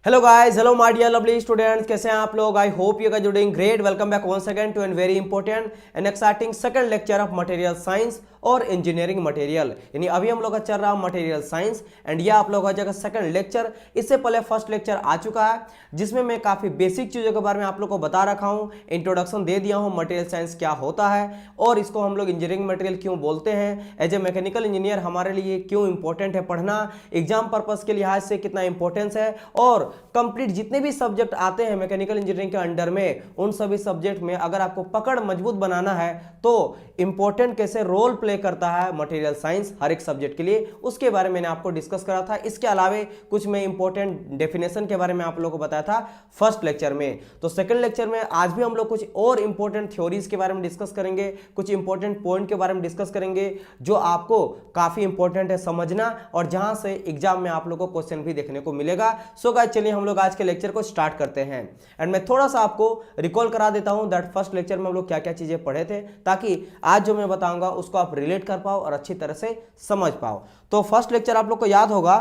Hello guys, hello my dear lovely students, कैसे हैं आप लोग? I hope you guys are doing great. Welcome back once again to an very important and exciting second lecture of material science और engineering material. यानी अभी हम लोग का चल रहा मटेरियल साइंस एंड ये आप लोग का जगह सेकंड लेक्चर। इससे पहले फर्स्ट लेक्चर आ चुका है जिसमें मैं काफी बेसिक चीजों के बारे में आप लोग को बता रखा हूं, इंट्रोडक्शन दे दिया हूं मटेरियल साइंस क्या होता है और इसको हम लोग इंजीनियरिंग मटेरियल क्यों बोलते हैं, एज ए मैकेनिकल इंजीनियर हमारे लिए क्यों इंपॉर्टेंट है पढ़ना, एग्जाम पर्पज के लिहाज से कितना इंपॉर्टेंस है और कंप्लीट जितने भी सब्जेक्ट आते हैं मैकेनिकल इंजीनियरिंग के अंडर में उन सभी सब्जेक्ट में अगर आपको पकड़ मजबूत बनाना है तो इंपॉर्टेंट कैसे रोल प्ले करता है मटेरियल साइंस हर एक सब्जेक्ट के लिए, उसके बारे में मैंने आपको डिस्कस करा था। इसके अलावा कुछ मैं इंपॉर्टेंट डेफिनेशन के बारे में आप लोगों को बताया था फर्स्ट लेक्चर में। तो सेकंड लेक्चर में आज भी हम लोग कुछ और इंपॉर्टेंट थ्योरीज के बारे में डिस्कस करेंगे, कुछ इंपॉर्टेंट पॉइंट के बारे में डिस्कस करेंगे जो आपको काफी इंपॉर्टेंट है समझना और जहां से एग्जाम में आप लोगों को क्वेश्चन भी देखने को मिलेगा। सो गाइस चलिए हम लोग आज के लेक्चर को स्टार्ट करते हैं एंड मैं थोड़ा सा आपको रिकॉल करा देता हूं दैट फर्स्ट लेक्चर में हम लोग क्या क्या चीजें पढ़े थे ताकि आज जो मैं बताऊंगा उसको आप रिलेट कर पाओ और अच्छी तरह से समझ पाओ। तो फर्स्ट लेक्चर आप लोग को याद होगा,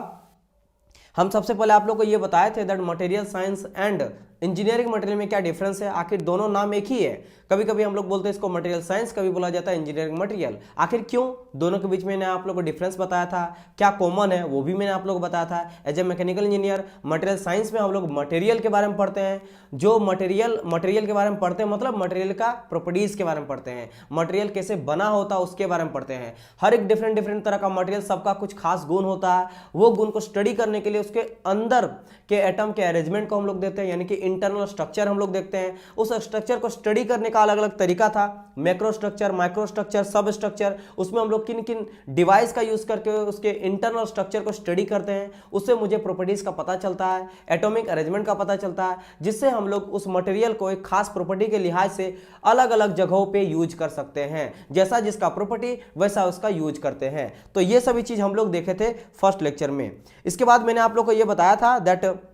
हम सबसे पहले आप लोग को ये बताए थे that material science and engineering material में क्या डिफरेंस है। आखिर दोनों नाम एक ही है, कभी कभी हम लोग बोलते हैं इसको मटेरियल साइंस, कभी बोला जाता है इंजीनियरिंग मटेरियल। आखिर क्यों, दोनों के बीच में मैंने आप लोग को डिफरेंस बताया था, क्या कॉमन है वो भी मैंने आप लोग को बताया था। As a mechanical engineer material science में हम लोग मटेरियल के बारे में पढ़ते हैं, जो मटेरियल के बारे में पढ़ते हैं मतलब मटेरियल का प्रॉपर्टीज के बारे में पढ़ते हैं, मटेरियल कैसे बना होता है उसके बारे में पढ़ते हैं। हर एक डिफरेंट तरह का मटेरियल, सबका कुछ खास गुण होता है, वो गुण को स्टडी करने के लिए उसके अंदर के एटम के अरेंजमेंट को हम लोग देखते हैं, यानी कि इंटरनल स्ट्रक्चर हम लोग देखते हैं। उस स्ट्रक्चर को स्टडी करने का अलग अलग तरीका था, मैक्रो स्ट्रक्चर, माइक्रो स्ट्रक्चर, सब स्ट्रक्चर। उसमें हम लोग किन किन डिवाइस का यूज करके उसके इंटरनल स्ट्रक्चर को स्टडी करते हैं, उससे मुझे प्रॉपर्टीज का पता चलता है, एटॉमिक अरेंजमेंट का पता चलता है, जिससे हम लोग उस मटेरियल को एक खास प्रॉपर्टी के लिहाज से अलग अलग जगहों पे यूज कर सकते हैं, जैसा जिसका प्रॉपर्टी वैसा उसका यूज करते हैं। तो ये सभी चीज हम लोग देखे थे फर्स्ट लेक्चर में। इसके बाद मैंने आप लोग को ये बताया था दैट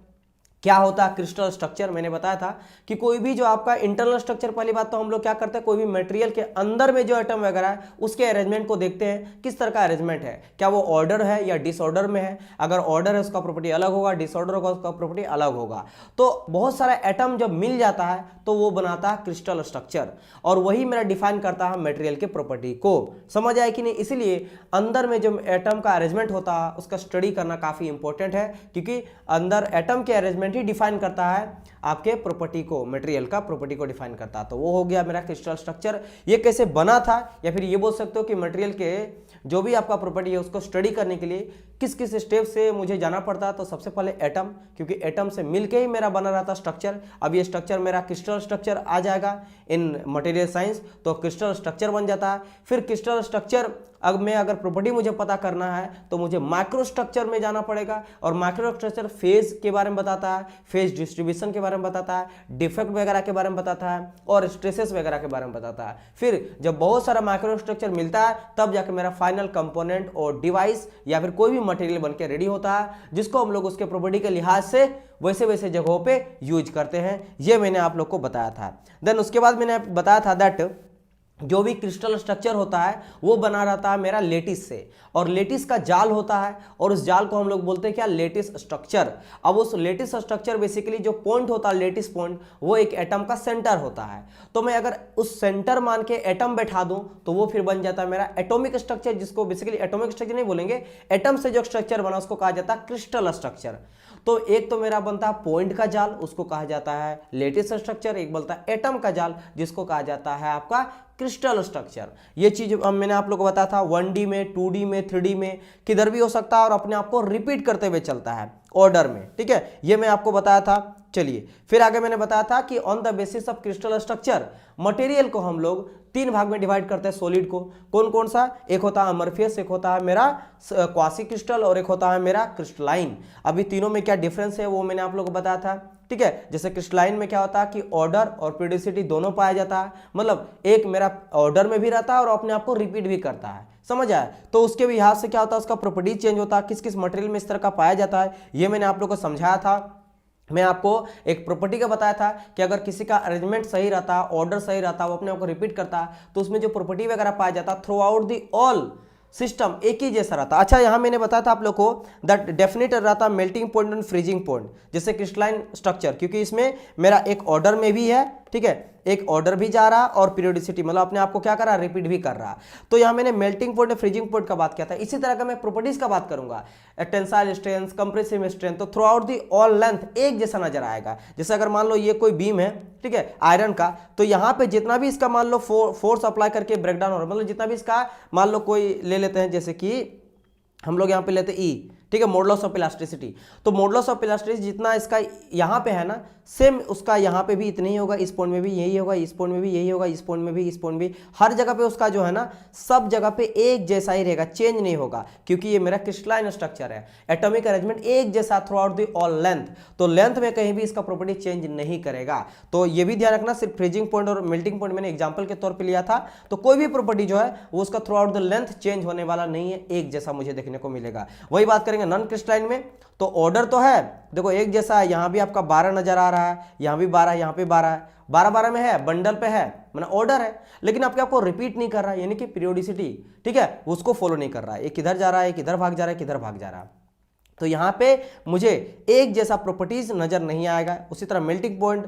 क्या होता है क्रिस्टल स्ट्रक्चर। मैंने बताया था कि कोई भी जो आपका इंटरनल स्ट्रक्चर, पहली बात तो हम लोग क्या करते हैं, कोई भी मटेरियल के अंदर में जो एटम वगैरह है उसके अरेंजमेंट को देखते हैं, किस तरह का अरेंजमेंट है, क्या वो ऑर्डर है या डिसऑर्डर में है। अगर ऑर्डर है उसका प्रॉपर्टी अलग होगा, डिसऑर्डर होगा उसका प्रॉपर्टी अलग होगा। तो बहुत सारा एटम जब मिल जाता है तो वो बनाता है क्रिस्टल स्ट्रक्चर और वही मेरा डिफाइन करता है मटेरियल के प्रॉपर्टी को। समझ आए कि नहीं? इसीलिए अंदर में जो एटम का अरेंजमेंट होता है उसका स्टडी करना काफी इंपॉर्टेंट है, क्योंकि अंदर एटम के अरेंजमेंट ही डिफाइन करता है आपके प्रॉपर्टी को, मटेरियल का प्रॉपर्टी को डिफाइन करता है। तो वो हो गया मेरा क्रिस्टल स्ट्रक्चर। ये कैसे बना था, या फिर ये बोल सकते हो कि मटेरियल के जो भी आपका प्रॉपर्टी है उसको स्टडी करने के लिए किस किस स्टेप से मुझे जाना पड़ता है। तो सबसे पहले एटम, क्योंकि एटम से मिलके ही मेरा बना रहता स्ट्रक्चर। अब ये स्ट्रक्चर मेरा क्रिस्टल स्ट्रक्चर आ जाएगा इन मटेरियल साइंस, तो क्रिस्टल स्ट्रक्चर बन जाता है। फिर क्रिस्टल स्ट्रक्चर अब मैं अगर प्रॉपर्टी मुझे पता करना है तो मुझे माइक्रो स्ट्रक्चर में जाना पड़ेगा और माइक्रो स्ट्रक्चर फेज के बारे में बताता है, फेज डिस्ट्रीब्यूशन के बारे में बताता है, डिफेक्ट वगैरह के बारे में बताता है और स्ट्रेसेस वगैरह के बारे में बताता है। फिर जब बहुत सारा माइक्रो स्ट्रक्चर मिलता है तब जाकर मेरा फाइनल कंपोनेंट और डिवाइस या फिर कोई भी मटेरियल बनके रेडी होता है, जिसको हम लोग उसके प्रॉपर्टी के लिहाज से वैसे वैसे जगहों पे यूज करते हैं। ये मैंने आप लोग को बताया था। देन उसके बाद मैंने बताया था दैट जो भी क्रिस्टल स्ट्रक्चर होता है वो बना रहता है मेरा लेटिस से, और लेटिस का जाल होता है और उस जाल को हम लोग बोलते हैं क्या, लेटिस स्ट्रक्चर। अब उस लेटिस स्ट्रक्चर बेसिकली जो पॉइंट होता है लेटिस पॉइंट, वो एक एटम का सेंटर होता है। तो मैं अगर उस सेंटर मान के एटम बैठा दूं तो वो फिर बन जाता है मेरा एटॉमिक स्ट्रक्चर, जिसको बेसिकली एटॉमिक स्ट्रक्चर नहीं बोलेंगे, एटम से जो स्ट्रक्चर बना उसको कहा जाता है क्रिस्टल स्ट्रक्चर। तो एक तो मेरा बनता है पॉइंट का जाल, उसको कहा जाता है लेटिस स्ट्रक्चर, एक बनता है एटम का जाल जिसको कहा जाता है आपका क्रिस्टल स्ट्रक्चर। ये चीज मैंने आप लोगों को बताया था 1D में, 2D में, 3D में, किधर भी हो सकता है और अपने आप को रिपीट करते हुए चलता है ऑर्डर में। ठीक है, ये मैं आपको बताया था। चलिए फिर आगे मैंने बताया था कि on the basis of crystal structure material को हम लोग 3 भाग में डिवाइड करते हैं सॉलिड को। कौन कौन सा? एक होता है अमरफियस, एक होता है मेरा क्वासी क्रिस्टल और एक होता है मेरा क्रिस्टलाइन। अभी तीनों में क्या डिफरेंस है वो मैंने आप लोगों को बताया था। ठीक है, जैसे क्रिस्टलाइन में क्या होता है कि ऑर्डर और पीरियोडिसिटी दोनों पाया जाता है, मतलब एक मेरा ऑर्डर में भी रहता है और अपने आप को रिपीट भी करता है। समझ आया? तो उसके भी लिहाज से क्या होता है, उसका प्रॉपर्टीज चेंज होता है, किस किस मटेरियल में इस तरह का पाया जाता है, ये मैंने आप लोगों को समझाया था। मैं आपको एक प्रॉपर्टी का बताया था कि अगर किसी का अरेंजमेंट सही रहता, ऑर्डर सही रहता, वो अपने आप को रिपीट करता, तो उसमें जो प्रॉपर्टी वगैरह पाया जाता through out the all system एक ही जैसा रहता। अच्छा, यहां मैंने बताया था आप लोग को दैट डेफिनेटर रहता melting point and freezing point, जैसे क्रिस्टलाइन स्ट्रक्चर, क्योंकि इसमें मेरा एक ऑर्डर में भी है, ठीक है, एक ऑर्डर भी जा रहा और पीरियोडिसिटी मतलब अपने आप को क्या कर रहा है, रिपीट भी कर रहा। तो यहां मैंने मेल्टिंग पॉइंट और फ्रीजिंग पॉइंट का बात किया था। इसी तरह का मैं प्रॉपर्टीज का बात करूंगा, टेंसाइल स्ट्रेंथ, कंप्रेसिव स्ट्रेंथ, तो through out the all length एक जैसा नजर आएगा। जैसे अगर मान लो ये कोई बीम है, ठीक है, आयरन का, तो यहां पे जितना भी इसका मान लो फोर्स अप्लाई करके ब्रेकडाउन हो रहा है, मतलब जितना भी इसका मान लो कोई ले लेते हैं, जैसे कि हम लोग यहां पे लेते हैं ई, ठीक है, मॉडुलस ऑफ इलास्टिसिटी, तो मॉडुलस ऑफ इलास्टिसिटी जितना इसका यहाँ पे है ना, सेम उसका यहाँ पे भी इतना ही होगा, इस पॉइंट में भी यही होगा, इस पॉइंट में भी यही होगा, इस पॉइंट में भी, इस पॉइंट भी, हर जगह पे उसका जो है ना, सब जगह पे एक जैसा ही रहेगा, चेंज नहीं होगा, क्योंकि ये मेरा क्रिस्टलाइन स्ट्रक्चर है। एटॉमिक अरेंजमेंट एक जैसा through out the all length, तो लेंथ में कहीं भी इसका प्रॉपर्टी चेंज नहीं करेगा। तो ये भी ध्यान रखना, सिर्फ फ्रीजिंग पॉइंट और मेल्टिंग पॉइंट मैंने एग्जाम्पल के तौर पर लिया था, तो कोई भी प्रॉपर्टी जो है वो उसका through out the length change होने वाला नहीं है, एक जैसा मुझे देखने को मिलेगा। वही बात करेंगे नॉन क्रिस्टलाइन में, तो ऑर्डर तो है, देखो एक जैसा है, यहां भी आपका 12 नजर आ रहा है, यहां भी 12 है, यहां पे 12 है, 12 में है, बंडल पे है, मतलब ऑर्डर है, लेकिन आपको रिपीट नहीं कर रहा है, यानी कि पीरियोडिसिटी, ठीक है, उसको फॉलो नहीं कर रहा है, एक किधर जा रहा है, किधर भाग जा रहा है, किधर भाग जा रहा है। तो यहां पे मुझे एक जैसा प्रॉपर्टीज नजर नहीं आएगा। उसी तरह मेल्टिंग पॉइंट,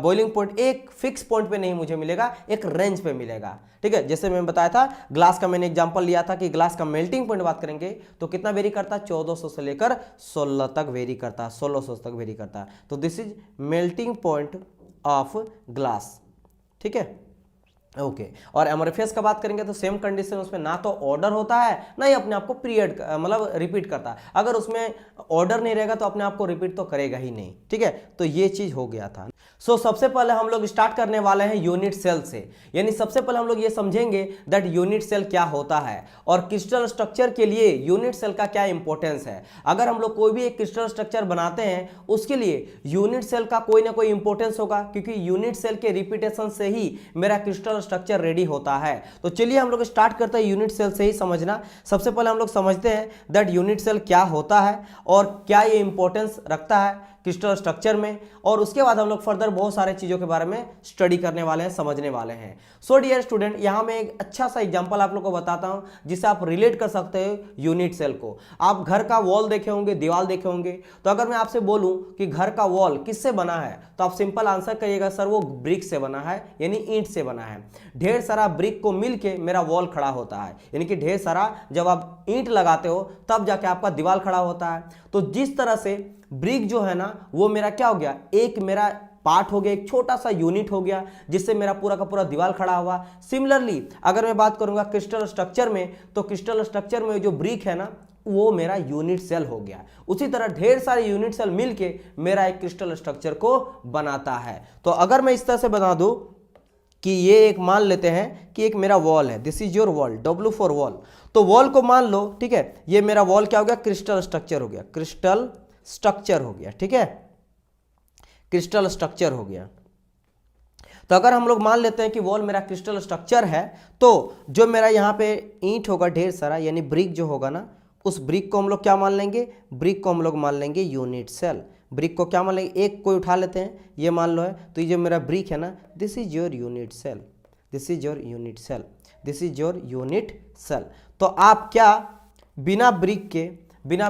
बॉइलिंग पॉइंट एक फिक्स पॉइंट पे नहीं मुझे मिलेगा, एक रेंज पे मिलेगा, ठीक है। जैसे मैं बताया था ग्लास का, मैंने एग्जांपल लिया था कि ग्लास का मेल्टिंग पॉइंट बात करेंगे तो कितना वेरी करता है, 1400 से लेकर 16 तक वेरी करता है, 1600 तक वेरी करता है। तो this is melting point of glass, ठीक है, ओके। और एमोरफियस का बात करेंगे तो सेम कंडीशन, उसमें ना तो ऑर्डर होता है, ना ही अपने आप को पीरियड मतलब रिपीट करता है। अगर उसमें ऑर्डर नहीं रहेगा तो अपने आप को रिपीट तो करेगा ही नहीं, ठीक है। तो ये चीज हो गया था। सबसे पहले हम लोग स्टार्ट करने वाले हैं यूनिट सेल से, यानी सबसे पहले हम लोग ये समझेंगे दैट यूनिट सेल क्या होता है और क्रिस्टल स्ट्रक्चर के लिए यूनिट सेल का क्या इंपॉर्टेंस है। अगर हम लोग कोई भी एक क्रिस्टल स्ट्रक्चर बनाते हैं उसके लिए यूनिट सेल का कोई ना कोई इंपॉर्टेंस होगा, क्योंकि यूनिट सेल के रिपीटेशन से ही मेरा क्रिस्टल स्ट्रक्चर रेडी होता है। तो चलिए हम लोग स्टार्ट करते हैं यूनिट सेल से ही समझना। सबसे पहले हम लोग समझते हैं दैट यूनिट सेल क्या होता है और क्या ये इंपॉर्टेंस रखता है क्रिस्टल स्ट्रक्चर में, और उसके बाद हम लोग फर्दर बहुत सारे चीजों के बारे में स्टडी करने वाले हैं, समझने वाले हैं। सो डियर स्टूडेंट, यहां मैं एक अच्छा सा एग्जांपल आप लोग को बताता हूं जिससे आप रिलेट कर सकते हो यूनिट सेल को। आप घर का वॉल देखे होंगे, दीवार देखे होंगे, तो अगर मैं आपसे बोलूं कि घर का वॉल किससे बना है तो आप सिंपल आंसर करिएगा सर वो ब्रिक से बना है, यानी ईंट से बना है। ढेर सारा ब्रिक को मिलके मेरा वॉल खड़ा होता है, यानी कि ढेर सारा जब आप ईंट लगाते हो तब जाके आपका दीवार खड़ा होता है। तो जिस तरह से ब्रिक जो है ना वो मेरा क्या हो गया, एक मेरा पार्ट हो गया, एक छोटा सा यूनिट हो गया जिससे मेरा पूरा का पूरा दीवार खड़ा हुआ। सिमिलरली अगर मैं बात करूंगा क्रिस्टल स्ट्रक्चर में, तो क्रिस्टल स्ट्रक्चर में जो ब्रिक है ना वो मेरा यूनिट सेल हो गया। उसी तरह ढेर सारे यूनिट सेल मिलके मेरा एक क्रिस्टल स्ट्रक्चर को बनाता है। तो अगर मैं इस तरह से बना दूं कि ये एक मान लेते हैं कि एक मेरा वॉल है, this is your wall, W for wall. तो वॉल को मान लो, ठीक है, ये मेरा वॉल क्या हो गया, क्रिस्टल स्ट्रक्चर हो गया, क्रिस्टल स्ट्रक्चर हो गया, ठीक है, क्रिस्टल स्ट्रक्चर हो गया। तो अगर हम लोग मान लेते हैं कि वॉल मेरा क्रिस्टल स्ट्रक्चर है, तो जो मेरा यहाँ पे ईंट होगा ढेर सारा, यानी ब्रिक जो होगा ना, उस ब्रिक को हम लोग क्या मान लेंगे, ब्रिक को हम लोग मान लेंगे यूनिट सेल। ब्रिक को क्या मान लेंगे, एक कोई उठा लेते हैं, ये मान लो है, तो ये जो मेरा ब्रिक है ना, this is your unit cell, this is your unit cell, this is your unit cell. तो आप क्या बिना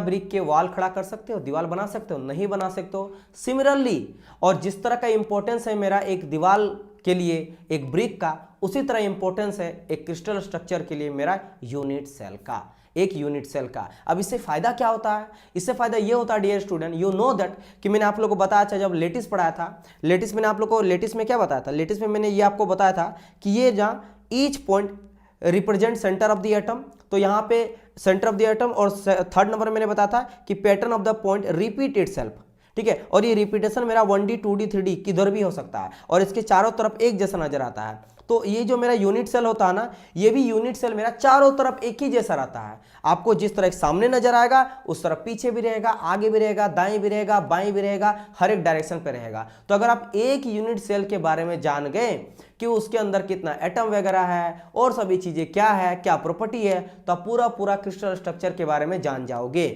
ब्रिक के वॉल खड़ा कर सकते हो, दीवार बना सकते हो, नहीं बना सकते हो। सिमिलरली, और जिस तरह का इंपॉर्टेंस है मेरा एक दीवार के लिए एक ब्रिक का, उसी तरह इंपॉर्टेंस है एक क्रिस्टल स्ट्रक्चर के लिए मेरा यूनिट सेल का, एक यूनिट सेल का। अब इससे फायदा क्या होता है, इससे फायदा ये होता है dear student, you know that कि मैंने आप लोगों को बताया था जब लेटिस पढ़ाया था, लेटिस मैंने आप लोगों को लेटिस में क्या बताया था, लेटिस में मैंने ये आपको बताया था कि ये जहाँ each point represent centre of the atom, तो यहाँ पे सेंटर ऑफ द एटम, और थर्ड नंबर मैंने बताया था कि pattern of the point repeat itself, ठीक है। और ये रिपीटेशन मेरा 1D 2D 3D किधर भी हो सकता है, और इसके चारों तरफ एक जैसा नजर आता है। तो ये जो मेरा यूनिट सेल होता है ना, ये भी यूनिट सेल मेरा चारों तरफ एक ही जैसा रहता है। आपको जिस तरह सामने नजर आएगा उस तरफ पीछे भी रहेगा, आगे भी रहेगा, दाएं भी रहेगा, बाएं भी रहेगा, हर एक डायरेक्शन पे रहेगा। तो अगर आप एक यूनिट सेल के बारे में जान गए कि उसके अंदर कितना एटम वगैरह है और सभी चीजें क्या है, क्या प्रॉपर्टी है, तो आप पूरा क्रिस्टल स्ट्रक्चर के बारे में जान जाओगे।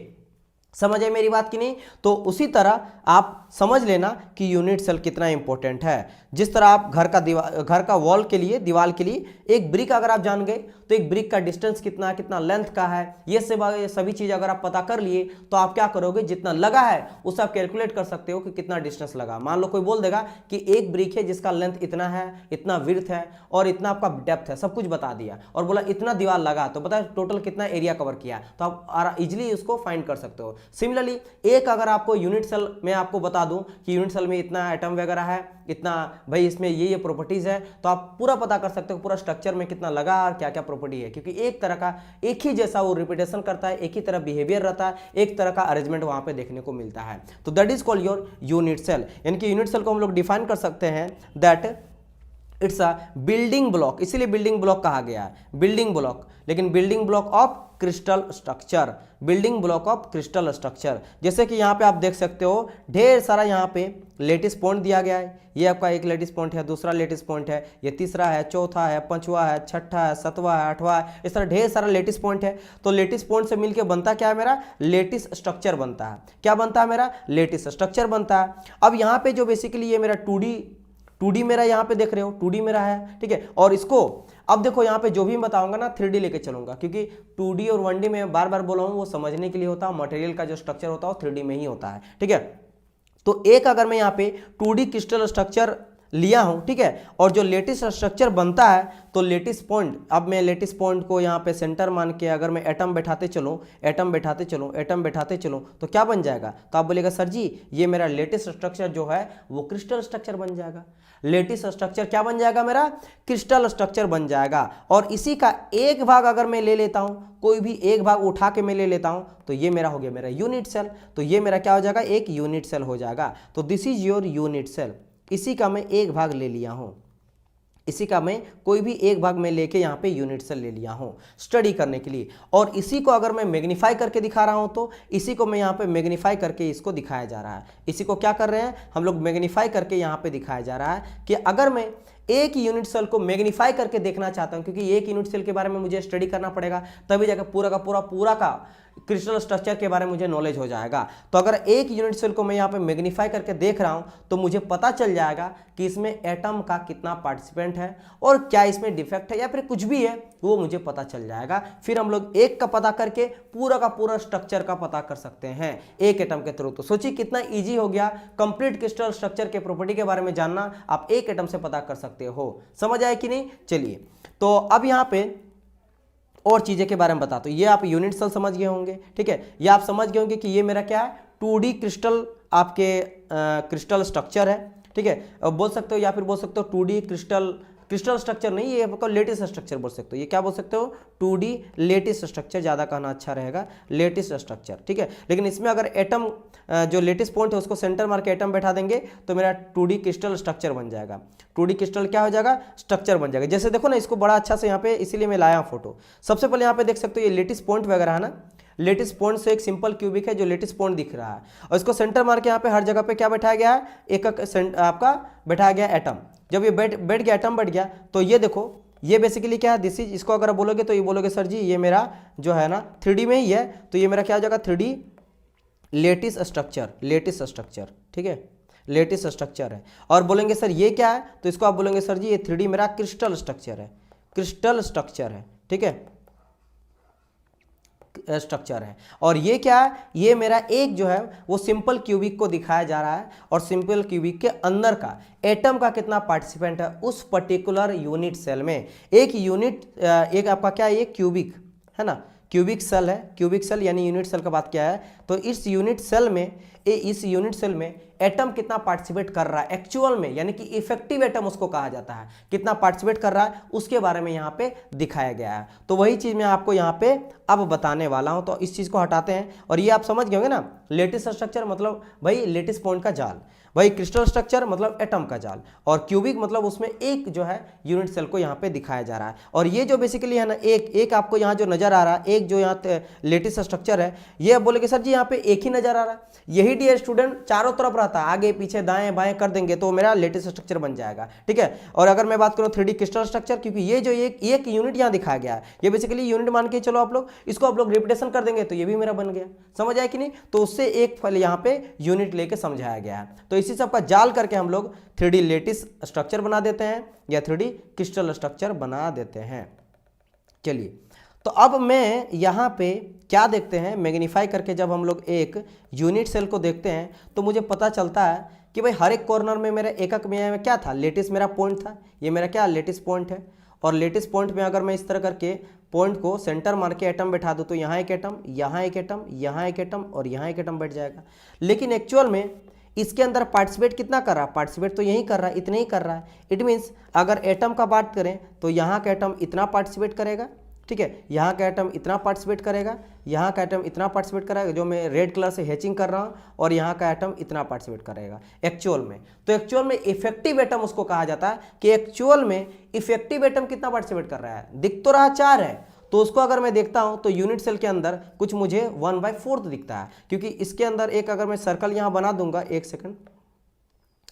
समझ आए मेरी बात की नहीं? तो उसी तरह आप समझ लेना कि यूनिट सेल कितना इंपॉर्टेंट है। जिस तरह आप घर का वॉल के लिए, दीवार के लिए एक ब्रिक अगर आप जान गए तो एक ब्रिक का डिस्टेंस कितना, कितना लेंथ का है, ये सभी चीज अगर आप पता कर लिए तो आप क्या करोगे, जितना लगा है उससे आप कैलकुलेट कर सकते हो कि कितना डिस्टेंस लगा। मान लो कोई बोल देगा कि एक ब्रिक है जिसका लेंथ इतना है, इतना विड्थ है और इतना आपका डेप्थ है, सब कुछ बता दिया और बोला इतना दीवार लगा, तो बताए टोटल कितना एरिया कवर किया, तो आप इजिली उसको फाइंड कर सकते हो। सिमिलरली एक अगर आपको यूनिट सेल में आपको बता दूं कि यूनिट सेल में इतना एटम वगैरह है, इतना भाई इसमें ये प्रॉपर्टीज है, तो आप पूरा पता कर सकते हो पूरा स्ट्रक्चर में कितना लगा और क्या क्या प्रॉपर्टी है, क्योंकि एक तरह का एक ही जैसा वो रिपीटेशन करता है, एक ही तरह बिहेवियर रहता है, एक तरह का अरेंजमेंट वहां पे देखने को मिलता है। तो that is called your unit cell. यानी कि यूनिट सेल को हम लोग डिफाइन कर सकते हैं that it's a building block, इसीलिए बिल्डिंग ब्लॉक कहा गया है, बिल्डिंग ब्लॉक, लेकिन building block of crystal structure, building block of crystal structure. जैसे कि यहाँ पे आप देख सकते हो ढेर सारा यहाँ पे लेटिस पॉइंट दिया गया है, ये आपका एक लेटिस पॉइंट है, दूसरा लेटिस पॉइंट है, ये तीसरा है, चौथा है, पांचवा है, छठा है, सातवां है, आठवां है, इस तरह ढेर सारा लेटिस पॉइंट है। तो लेटिस पॉइंट से मिलकर बनता क्या है मेरा, लेटिस स्ट्रक्चर बनता है। क्या बनता है मेरा, लेटिस स्ट्रक्चर बनता है। अब यहाँ पे जो बेसिकली ये मेरा 2D मेरा यहाँ पे देख रहे हो 2D मेरा है, ठीक है। और इसको अब देखो यहाँ पे जो भी मैं बताऊंगा ना 3D लेके चलूंगा, क्योंकि 2D और 1D में बार बार बोला हूँ वो समझने के लिए होता है, मटेरियल का जो स्ट्रक्चर होता है वो 3D में ही होता है, ठीक है। तो एक अगर मैं यहाँ पे 2D क्रिस्टल स्ट्रक्चर लिया हूं, ठीक है, और जो लेटिस स्ट्रक्चर बनता है तो लेटिस पॉइंट, अब मैं लेटिस पॉइंट को यहाँ पे सेंटर मान के अगर मैं एटम बैठाते चलूं, एटम बैठाते चलूं, एटम बैठाते चलूं, तो क्या बन जाएगा, तो आप बोलेगा सर जी ये मेरा लेटिस स्ट्रक्चर जो है वो क्रिस्टल स्ट्रक्चर बन जाएगा। लेटिस स्ट्रक्चर क्या बन जाएगा मेरा, क्रिस्टल स्ट्रक्चर बन जाएगा। और इसी का एक भाग अगर मैं ले लेता हूं, कोई भी एक भाग उठा के मैं ले लेता हूं, तो ये मेरा हो गया मेरा यूनिट सेल। तो ये मेरा क्या हो जाएगा, एक यूनिट सेल हो जाएगा। तो this is your unit cell. इसी का मैं एक भाग ले लिया हूं, इसी का मैं कोई भी एक भाग में लेके यहाँ पे यूनिट सेल ले लिया हूं स्टडी करने के लिए। और इसी को अगर मैं मैग्नीफाई करके दिखा रहा हूं तो इसी को मैं यहाँ पे मैग्नीफाई करके इसको दिखाया जा रहा है। इसी को क्या कर रहे हैं हम लोग, मैग्नीफाई करके यहाँ पे दिखाया जा रहा है कि अगर मैं एक यूनिट सेल को मैग्नीफाई करके देखना चाहता हूं, क्योंकि एक यूनिट सेल के बारे में मुझे स्टडी करना पड़ेगा, तभी जाकर पूरा का क्रिस्टल स्ट्रक्चर के बारे में मुझे नॉलेज हो जाएगा। तो अगर एक यूनिट सेल को मैं यहाँ पे मैग्नीफाई करके देख रहा हूं तो मुझे पता चल जाएगा कि इसमें एटम का कितना पार्टिसिपेंट है और क्या इसमें डिफेक्ट है या फिर कुछ भी है, वो मुझे पता चल जाएगा। फिर हम लोग एक का पता करके पूरा का पूरा स्ट्रक्चर का पता कर सकते हैं एक एटम के थ्रू। तो सोचिए कितना ईजी हो गया कंप्लीट क्रिस्टल स्ट्रक्चर के प्रॉपर्टी के बारे में जानना, आप एक एटम से पता कर सकते हो। समझ आए कि नहीं? चलिए, तो अब यहाँ पे और चीजें के बारे में बताता हूं। ये आप यूनिट सेल समझ गए होंगे, ठीक है। ये आप समझ गए होंगे कि ये मेरा क्या है, 2D क्रिस्टल आपके क्रिस्टल स्ट्रक्चर है, ठीक है। बोल सकते हो या फिर बोल सकते हो 2D क्रिस्टल स्ट्रक्चर नहीं, ये आपको लेटिस स्ट्रक्चर बोल सकते हो। ये क्या बोल सकते हो, 2D लेटिस स्ट्रक्चर, ज़्यादा कहना अच्छा रहेगा, लेटिस स्ट्रक्चर, ठीक है। लेकिन इसमें अगर एटम जो लेटिस पॉइंट है उसको सेंटर मार के एटम बैठा देंगे तो मेरा 2D क्रिस्टल स्ट्रक्चर बन जाएगा। 2D क्रिस्टल क्या हो जाएगा, स्ट्रक्चर बन जाएगा। जैसे देखो ना, इसको बड़ा अच्छा से यहाँ पे इसीलिए मैं लाया फोटो। सबसे पहले यहाँ पे देख सकते हो ये लेटिस पॉइंट वगैरह है ना, लेटिस पॉइंट से एक सिंपल क्यूबिक है जो लेटिस पॉइंट दिख रहा है, और इसको सेंटर मार के यहाँ पे हर जगह पे क्या बैठाया गया है, एक आपका बैठाया गया एटम। जब ये बैठ गया, एटम बैठ गया, तो ये देखो ये बेसिकली क्या है, दिस इज, इसको अगर बोलोगे तो ये बोलोगे सर जी ये मेरा जो है ना 3D में ही है, तो ये मेरा क्या हो जाएगा 3D लेटिस स्ट्रक्चर, ठीक है, लेटिस स्ट्रक्चर है। और बोलेंगे सर ये क्या है, तो इसको आप बोलेंगे सर जी ये 3D मेरा क्रिस्टल स्ट्रक्चर है, ठीक है, स्ट्रक्चर है। और ये क्या है, ये मेरा एक जो है वो सिंपल क्यूबिक को दिखाया जा रहा है, और सिंपल क्यूबिक के अंदर का एटम का कितना पार्टिसिपेंट है उस पर्टिकुलर यूनिट सेल में। एक आपका क्या है, ये क्यूबिक है ना, क्यूबिक सेल है, क्यूबिक सेल यानी यूनिट सेल का बात क्या है, तो इस यूनिट सेल में एटम कितना पार्टिसिपेट कर रहा है एक्चुअल में, यानी कि इफेक्टिव एटम उसको कहा जाता है, कितना पार्टिसिपेट कर रहा है उसके बारे में यहाँ पे दिखाया गया है। तो वही चीज मैं आपको यहाँ पे अब बताने वाला हूँ। तो इस चीज को हटाते हैं, और ये आप समझ गए होंगे ना, लेटिस स्ट्रक्चर मतलब भाई लेटिस पॉइंट का जाल, भाई क्रिस्टल स्ट्रक्चर मतलब एटम का जाल, और क्यूबिक मतलब उसमें एक जो है यूनिट सेल को यहाँ पे दिखाया जा रहा है। और ये जो बेसिकली है ना, एक आपको यहाँ जो नजर आ रहा है, एक जो यहाँ लेटिस स्ट्रक्चर है, ये बोलेगे सर जी यहाँ पे एक ही नजर आ रहा है, यही 3D स्टूडेंट चारों तरफ रहता है, आगे पीछे दाएं बाएं कर देंगे तो मेरा लेटिस स्ट्रक्चर बन जाएगा। ठीक है, और अगर मैं बात करूं 3D क्रिस्टल स्ट्रक्चर, क्योंकि ये जो एक यूनिट यहाँ दिखाया गया है, ये बेसिकली यूनिट मान के चलो आप लोग, इसको आप लोग रिपीटेशन कर देंगे तो ये भी मेरा बन गया। समझ आया कि नहीं? तो उससे एक फल यहाँ पे यूनिट लेके समझाया गया है। तो इसी सब का जाल करके हम लोग 3D लेटिस स्ट्रक्चर बना देते हैं या 3D क्रिस्टल स्ट्रक्चर बना देते हैं। चलिए, तो अब मैं यहाँ पे क्या देखते हैं, मैग्नीफाई करके जब हम लोग एक यूनिट सेल को देखते हैं तो मुझे पता चलता है कि भाई हर एक कॉर्नर में मेरा एकक में क्या था, लेटिस मेरा पॉइंट था। ये मेरा क्या लेटिस पॉइंट है, और लेटिस पॉइंट में अगर मैं इस तरह करके पॉइंट को सेंटर मार के एटम बैठा दूँ तो यहाँ एक एटम, यहाँ एक एटम, यहाँ एक एटम और यहाँ एक एटम बैठ जाएगा। लेकिन एक्चुअल में इसके अंदर पार्टिसिपेट कितना कर रहा है, पार्टिसिपेट तो यही कर रहा है, इतने ही कर रहा है। इट मीन्स अगर एटम का बात करें तो यहाँ का एटम इतना पार्टिसिपेट करेगा, ठीक है, यहाँ का एटम इतना पार्टिसिपेट करेगा, यहाँ का एटम इतना पार्टिसिपेट करेगा, जो मैं रेड कलर से हैचिंग कर रहा हूँ, और यहाँ का एटम इतना पार्टिसिपेट करेगा एक्चुअल में। तो एक्चुअल में इफेक्टिव एटम उसको कहा जाता है कि एक्चुअल में इफेक्टिव एटम कितना पार्टिसिपेट कर रहा है। दिख तो रहा 4 है, तो उसको अगर मैं देखता हूं तो यूनिट सेल के अंदर कुछ मुझे 1/4 दिखता है, क्योंकि इसके अंदर एक अगर मैं सर्कल यहां बना दूंगा, एक सेकंड,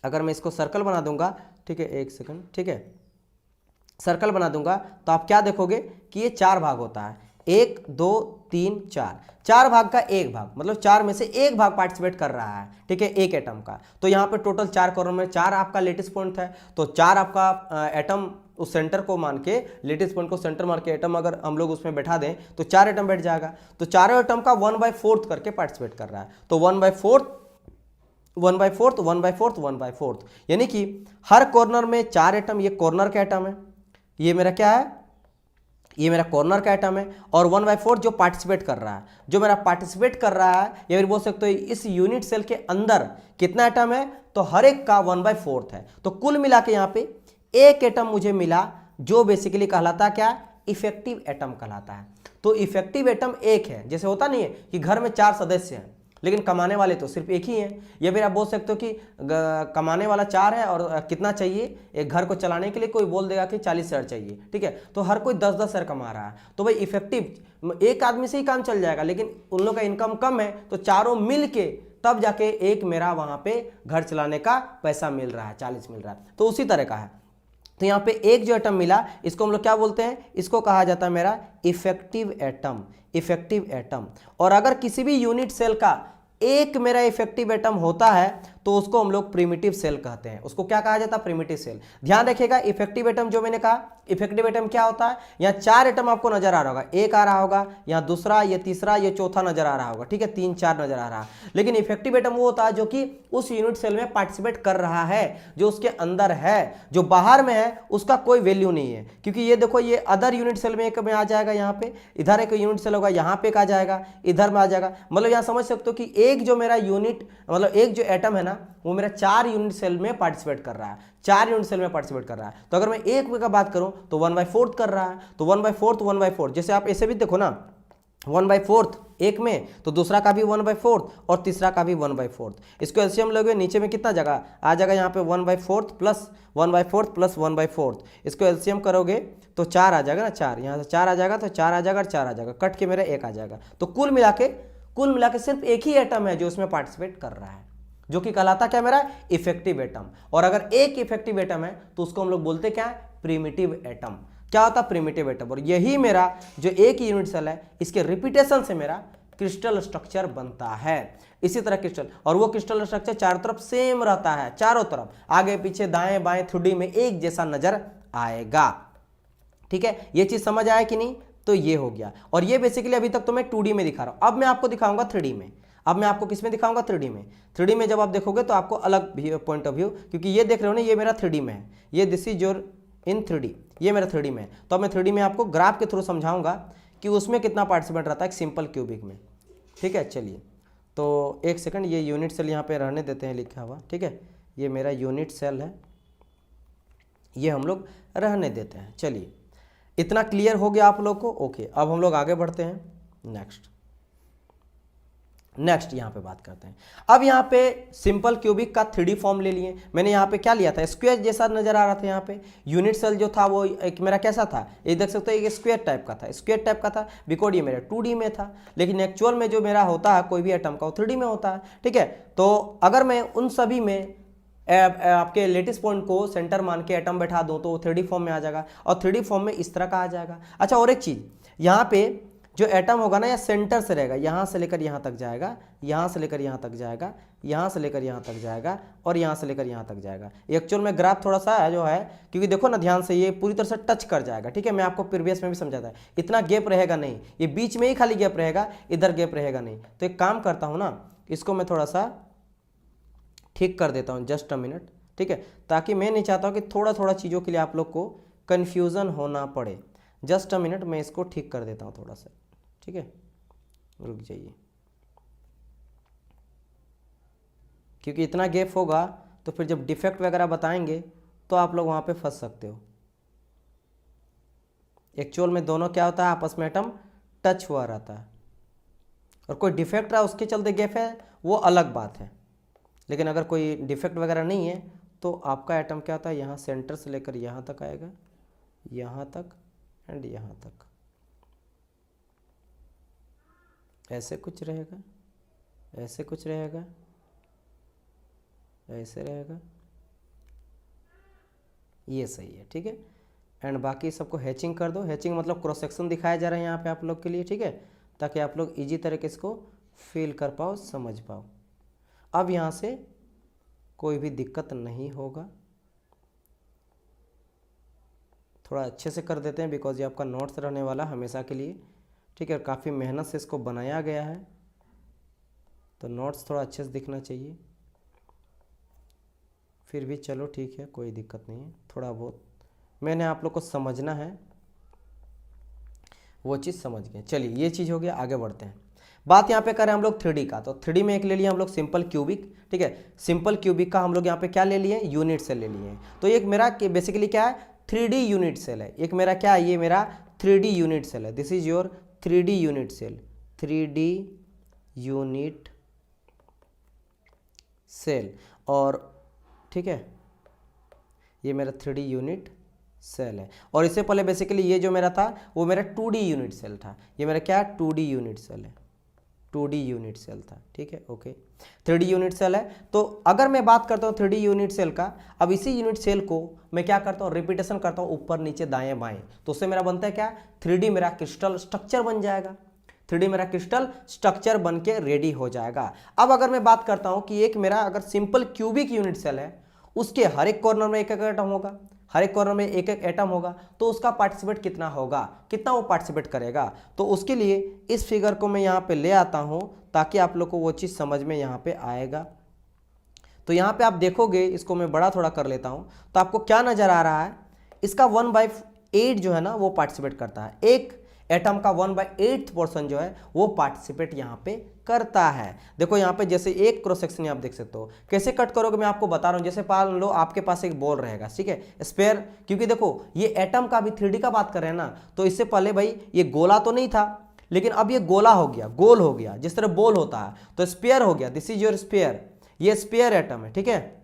अगर मैं इसको सर्कल बना दूंगा, ठीक है, एक सेकंड, ठीक है, सर्कल बना दूंगा तो आप क्या देखोगे कि ये 4 भाग होता है, 1 2 3 4, 4 भाग का 1 भाग, मतलब 4 में से 1 भाग पार्टिसिपेट कर रहा है, ठीक है, एक एटम का। तो यहाँ पे टोटल 4 कॉर्नर में 4 आपका लेटिस पॉइंट है, तो 4 आपका एटम उस सेंटर को मान के, लेटिस पॉइंट को सेंटर मान के एटम अगर हम लोग उसमें बैठा दें तो 4 एटम बैठ जाएगा। तो चारों एटम का 1/4 करके पार्टिसिपेट कर रहा है, तो 1/4 1/4 1/4 1/4, यानी कि हर कॉर्नर में 4 एटम, ये कॉर्नर का एटम है, ये मेरा क्या है, ये मेरा कॉर्नर का एटम है, और 1/4 जो पार्टिसिपेट कर रहा है, जो मेरा पार्टिसिपेट कर रहा है, या फिर बोल सकते हो इस यूनिट सेल के अंदर कितना एटम है, तो हर एक का 1/4 है। तो कुल मिला के यहाँ पे एक एटम मुझे मिला जो बेसिकली कहलाता क्या, इफेक्टिव एटम कहलाता है। तो इफेक्टिव एटम एक है, जैसे होता नहीं है कि घर में 4 सदस्य हैं लेकिन कमाने वाले तो सिर्फ एक ही हैं, या फिर आप बोल सकते हो कि कमाने वाला 4 है और कितना चाहिए, एक घर को चलाने के लिए कोई बोल देगा कि 40 शेयर चाहिए, ठीक है, तो हर कोई 10-10 शेयर कमा रहा है, तो भाई इफेक्टिव एक आदमी से ही काम चल जाएगा, लेकिन उन लोगों का इनकम कम है तो चारों मिल के तब जाके एक मेरा वहां पे घर चलाने का पैसा मिल रहा है, 40 मिल रहा है। तो उसी तरह का है। तो यहाँ पे एक जो एटम मिला, इसको हम लोग क्या बोलते हैं, इसको कहा जाता है मेरा इफेक्टिव एटम, इफेक्टिव एटम। और अगर किसी भी यूनिट सेल का एक मेरा इफेक्टिव एटम होता है तो उसको हम लोग प्रिमिटिव सेल कहते हैं। उसको क्या कहा जाता है, प्रिमिटिव सेल। ध्यान रखिएगा, इफेक्टिव एटम जो मैंने कहा, इफेक्टिव एटम क्या होता है, यहाँ 4 एटम आपको नजर आ रहा होगा, एक आ रहा होगा, यहाँ दूसरा, ये तीसरा, ये चौथा नजर आ रहा होगा, ठीक है, 3 4 नजर आ रहा है। लेकिन इफेक्टिव एटम वो होता है जो कि उस यूनिट सेल में पार्टिसिपेट कर रहा है, जो उसके अंदर है, जो बाहर में है उसका कोई वैल्यू नहीं है। क्योंकि ये देखो, ये अदर यूनिट सेल में एक में आ जाएगा, यहाँ पे इधर एक यूनिट सेल होगा, यहाँ पे एक आ जाएगा, इधर में आ जाएगा। मतलब यहाँ समझ सकते हो कि एक जो मेरा यूनिट, मतलब एक जो एटम है ना, वो मेरा 4 यूनिट सेल में पार्टिसिपेट कर रहा है, 4 यूनिट सेल में पार्टिसिपेट कर रहा है। तो अगर मैं एक का बात करूं तो 1/4 कर रहा है, तो 1/4 जैसे आप ऐसे भी देखो ना, 1/4 एक में, तो दूसरा का भी 1/4 और तीसरा का भी 1/4। इसको एलसीएम लोगे, नीचे में कितना जगह आ जाएगा, यहाँ पे 1/4 प्लस 1/4 प्लस 1/4, इसको एलसीएम करोगे तो 4 आ जाएगा ना, 4 यहाँ से 4 आ जाएगा, तो 4 आ जाएगा और 4 आ जाएगा, कट के मेरा 1 आ जाएगा। तो कुल मिला के सिर्फ एक ही एटम है जो उसमें पार्टिसिपेट कर रहा है, जो कि कहलाता क्या मेरा, इफेक्टिव एटम। और अगर एक इफेक्टिव एटम है तो उसको हम लोग बोलते क्या है, प्रिमिटिव एटम। क्या होता है, प्रिमिटिव एटम। और यही मेरा जो एक यूनिट सेल है, इसके रिपीटेशन से मेरा क्रिस्टल स्ट्रक्चर बनता है। इसी तरह क्रिस्टल, और वो क्रिस्टल स्ट्रक्चर चारों तरफ सेम रहता है, चारों तरफ आगे पीछे दाएं बाएं 3D में एक जैसा नजर आएगा। ठीक है, ये चीज समझ आया कि नहीं? तो ये हो गया। और ये बेसिकली अभी तक तो मैं 2D में दिखा रहा हूं, अब मैं आपको दिखाऊंगा 3D में। अब मैं आपको किस में दिखाऊंगा, 3D में। 3D में जब आप देखोगे तो आपको अलग पॉइंट ऑफ व्यू, क्योंकि ये देख रहे हो ना, ये मेरा 3D में है, ये this is your in 3D, ये मेरा 3D में है। तो अब मैं 3D में आपको ग्राफ के थ्रू समझाऊंगा कि उसमें कितना पार्टिसिपेंट रहता है एक सिंपल क्यूबिक में। ठीक है, चलिए, तो एक सेकंड, ये यूनिट सेल यहाँ पे रहने देते हैं लिखा हुआ, ठीक है, ये मेरा यूनिट सेल है, ये हम लोग रहने देते हैं। चलिए, इतना क्लियर हो गया आप लोग को? ओके, अब हम लोग आगे बढ़ते हैं नेक्स्ट। नेक्स्ट यहाँ पे बात करते हैं। अब यहाँ पे सिंपल क्यूबिक का 3D फॉर्म ले लिए। मैंने यहाँ पे क्या लिया था, स्क्वायर जैसा नजर आ रहा था। यहाँ पे यूनिट सेल जो था वो एक मेरा कैसा था, ये देख सकते हो एक स्क्वायर टाइप का था, स्क्वायर टाइप का था बिकॉज ये मेरा 2D में था। लेकिन एक्चुअल में जो मेरा होता है कोई भी एटम का वो 3D में होता है, ठीक है। तो अगर मैं उन सभी में आपके लेटेस्ट पॉइंट को सेंटर मान के एटम बैठा दूं तो वो 3D फॉर्म में आ जाएगा, और 3D फॉर्म में इस तरह का आ जाएगा। अच्छा, और एक चीज़, यहाँ पे जो एटम होगा ना, या सेंटर से रहेगा, यहाँ से लेकर यहाँ तक जाएगा, यहाँ से लेकर यहाँ तक जाएगा, यहाँ से लेकर यहाँ तक जाएगा, और यहाँ से लेकर यहाँ तक जाएगा। एक्चुअल में ग्राफ थोड़ा सा है जो है, क्योंकि देखो ना ध्यान से, ये पूरी तरह से टच कर जाएगा, ठीक है। मैं आपको प्रीवियस में भी समझाता है, इतना गैप रहेगा नहीं, ये बीच में ही खाली गैप रहेगा, इधर गैप रहेगा नहीं। तो एक काम करता हूँ ना, इसको मैं थोड़ा सा ठीक कर देता हूँ, जस्ट अ मिनट, ठीक है, ताकि मैं नहीं चाहता हूँ कि थोड़ा थोड़ा चीज़ों के लिए आप लोग को कन्फ्यूज़न होना पड़े। जस्ट अ मिनट, मैं इसको ठीक कर देता हूँ थोड़ा सा, ठीक है, रुक जाइए, क्योंकि इतना गैप होगा तो फिर जब डिफेक्ट वगैरह बताएंगे तो आप लोग वहाँ पे फंस सकते हो। एक्चुअल में दोनों क्या होता है, आपस में एटम टच हुआ रहता है, और कोई डिफेक्ट रहा उसके चलते गैप है वो अलग बात है। लेकिन अगर कोई डिफेक्ट वगैरह नहीं है तो आपका एटम क्या होता है, यहाँ सेंटर से लेकर यहाँ तक आएगा, यहाँ तक एंड यहाँ तक, ऐसे कुछ रहेगा, ऐसे कुछ रहेगा, ऐसे रहेगा, ये सही है, ठीक है। एंड बाकी सबको हैचिंग कर दो। हैचिंग मतलब क्रॉस सेक्शन दिखाया जा रहा है यहाँ पे आप लोग के लिए, ठीक है, ताकि आप लोग इजी तरीके से इसको फील कर पाओ, समझ पाओ। अब यहाँ से कोई भी दिक्कत नहीं होगा। थोड़ा अच्छे से कर देते हैं बिकॉज ये आपका नोट्स रहने वाला हमेशा के लिए, ठीक है, और काफ़ी मेहनत से इसको बनाया गया है, तो नोट्स थोड़ा अच्छे से दिखना चाहिए। फिर भी चलो ठीक है, कोई दिक्कत नहीं है, थोड़ा बहुत मैंने आप लोग को समझना है, वो चीज़ समझ गए। चलिए, ये चीज़ हो गया, आगे बढ़ते हैं। बात यहाँ पे करें हम लोग 3D का, तो 3D में एक ले लिया हम लोग सिंपल क्यूबिक, ठीक है। सिंपल क्यूबिक का हम लोग यहाँ पे क्या ले लिए, यूनिट सेल ले लिए हैं। तो एक मेरा बेसिकली क्या है, 3D यूनिट सेल है। एक मेरा क्या है, ये मेरा 3D यूनिट सेल है। This is your 3D unit cell, 3D unit cell, और ठीक है, ये मेरा 3D यूनिट सेल है। और इससे पहले बेसिकली ये जो मेरा था वो मेरा 2D यूनिट सेल था। ये मेरा क्या है, 2D यूनिट सेल है, 2D यूनिट सेल था, ठीक है, ओके। 3D यूनिट सेल है। तो अगर मैं बात करता हूँ 3D यूनिट सेल का, अब इसी यूनिट सेल को मैं क्या करता हूँ, रिपीटेशन करता हूँ ऊपर नीचे दाएं बाएं, तो उससे मेरा बनता है क्या, 3D मेरा क्रिस्टल स्ट्रक्चर बन जाएगा। 3D मेरा क्रिस्टल स्ट्रक्चर बन के रेडी हो जाएगा। अब अगर मैं बात करता हूँ कि एक मेरा अगर सिंपल क्यूबिक यूनिट सेल है, उसके हर एक कॉर्नर में एक एक एटम होगा, हर एक कॉर्नर में एक एक एटम होगा, तो उसका पार्टिसिपेट कितना होगा, कितना वो पार्टिसिपेट करेगा। तो उसके लिए इस फिगर को मैं यहाँ पे ले आता हूँ ताकि आप लोग को वो चीज़ समझ में यहाँ पे आएगा। तो यहाँ पे आप देखोगे, इसको मैं बड़ा थोड़ा कर लेता हूँ, तो आपको क्या नज़र आ रहा है, इसका 1/8 जो है ना वो पार्टिसिपेट करता है। एक एटम का 1/8 पोर्शन जो है वो पार्टिसिपेट यहाँ पे करता है। देखो यहाँ पे जैसे एक क्रॉस सेक्शन आप देख सकते हो, कैसे कट करोगे मैं आपको बता रहा हूँ। जैसे मान लो आपके पास एक बॉल रहेगा, ठीक है, स्फीयर, क्योंकि देखो ये एटम का भी 3D का बात कर रहे हैं ना, तो इससे पहले भाई ये गोला तो नहीं था, लेकिन अब ये गोला हो गया, गोल हो गया, जिस तरह बॉल होता है, तो स्फीयर हो गया। दिस इज योर स्फीयर, ये स्फीयर एटम है, ठीक है,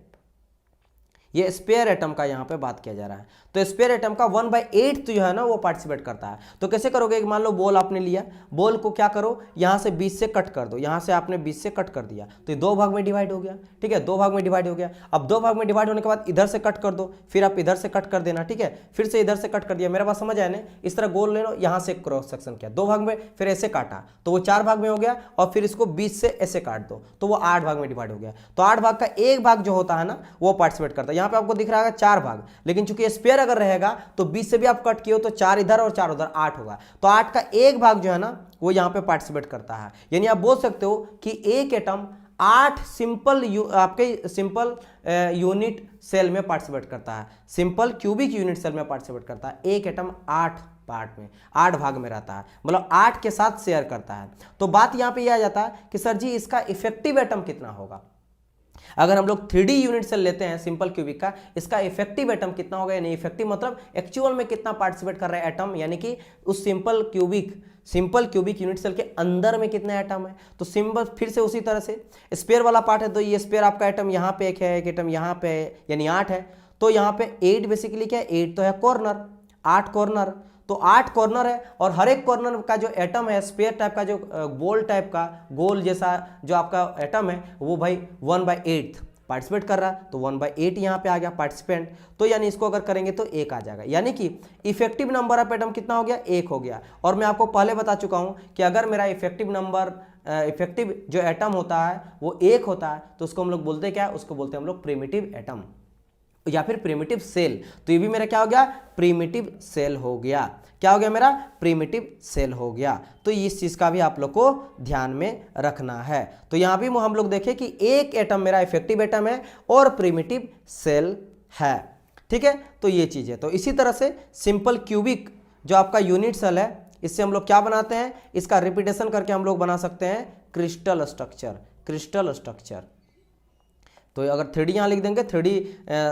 ये स्पेयर एटम का यहाँ पे बात किया जा रहा है। तो स्पेयर एटम का 1/8 जो है ना वो पार्टिसिपेट करता है। तो कैसे करोगे, एक मान लो बॉल आपने लिया, बॉल को क्या करो, यहाँ से 20 से कट कर दो, यहाँ से आपने 20 से कट कर दिया, तो ये 2 भाग में डिवाइड हो गया, ठीक है, 2 भाग में डिवाइड हो गया। अब 2 भाग में डिवाइड होने के बाद इधर से कट कर दो, फिर आप इधर से कट कर देना, ठीक है, फिर से इधर से कट कर दिया। मेरा बात समझ आया ना, इस तरह गोल ले लो, यहाँ से क्रॉस सेक्शन किया 2 भाग में, फिर ऐसे काटा तो वो 4 भाग में हो गया, और फिर इसको 20 से ऐसे काट दो तो वो 8 भाग में डिवाइड हो गया। तो 8 भाग का एक भाग जो होता है ना वो पार्टिसिपेट करता है। यहाँ पे आपको दिख रहा है 4 भाग, लेकिन चूंकि स्पेयर अगर रहेगा तो 20 से भी आप कट किए हो तो 4 इधर और 4 उधर, 8 होगा। तो 8 का एक भाग जो है ना वो यहाँ पे पार्टिसिपेट करता है। यानी आप बोल सकते हो कि एक एटम 8 आपके सिंपल यूनिट सेल में पार्टिसिपेट करता है, सिंपल क्यूबिक यूनिट सेल में पार्टिसिपेट करता है। एक एटम 8 पार्ट में, 8 भाग में रहता है, मतलब 8 के साथ शेयर करता है। तो बात यहाँ पे यह आ जाता है कि सर जी इसका इफेक्टिव एटम कितना होगा। अगर हम लोग 3D यूनिट सेल लेते हैं सिंपल क्यूबिक का, इसका इफेक्टिव एटम कितना होगा, यानी इफेक्टिव मतलब एक्चुअल में कितना पार्टिसिपेट कर रहा है एटम, यानी कि उस सिंपल क्यूबिक यूनिट सेल के अंदर में कितने एटम है। तो सिंपल फिर से उसी तरह से स्पेयर वाला पार्ट है, तो ये स्पेयर आपका एटम यहाँ पे एक है, एक एटम यहाँ पे है, यानी 8 है। तो यहाँ पे 8 बेसिकली क्या है, 8 तो है कॉर्नर, 8 कॉर्नर, तो 8 कॉर्नर है और हर एक कॉर्नर का जो एटम है स्पेयर टाइप का, जो बॉल टाइप का गोल जैसा जो आपका एटम है, वो भाई 1/8 पार्टिसिपेट कर रहा है, तो 1/8 यहाँ पे आ गया पार्टिसिपेंट। तो यानी इसको अगर करेंगे तो 1 आ जाएगा, यानी कि इफेक्टिव नंबर ऑफ एटम कितना हो गया, 1 हो गया। और मैं आपको पहले बता चुका हूँ कि अगर मेरा इफेक्टिव जो एटम होता है वो 1 होता है, तो उसको हम लोग बोलते हैं क्या, उसको बोलते हैं हम लोग प्रिमिटिव एटम या फिर प्रिमिटिव सेल। तो ये भी मेरा क्या हो गया, प्रिमिटिव सेल हो गया। क्या हो गया मेरा, प्रिमिटिव सेल हो गया। तो इस चीज का भी आप लोग को ध्यान में रखना है। तो यहां भी हम लोग देखें कि एक एटम मेरा इफेक्टिव एटम है और प्रिमिटिव सेल है, ठीक है। तो ये चीज है। तो इसी तरह से सिंपल क्यूबिक जो आपका यूनिट सेल है, इससे हम लोग क्या बनाते हैं, इसका रिपीटेशन करके हम लोग बना सकते हैं क्रिस्टल स्ट्रक्चर। तो अगर 3D यहाँ लिख देंगे, 3D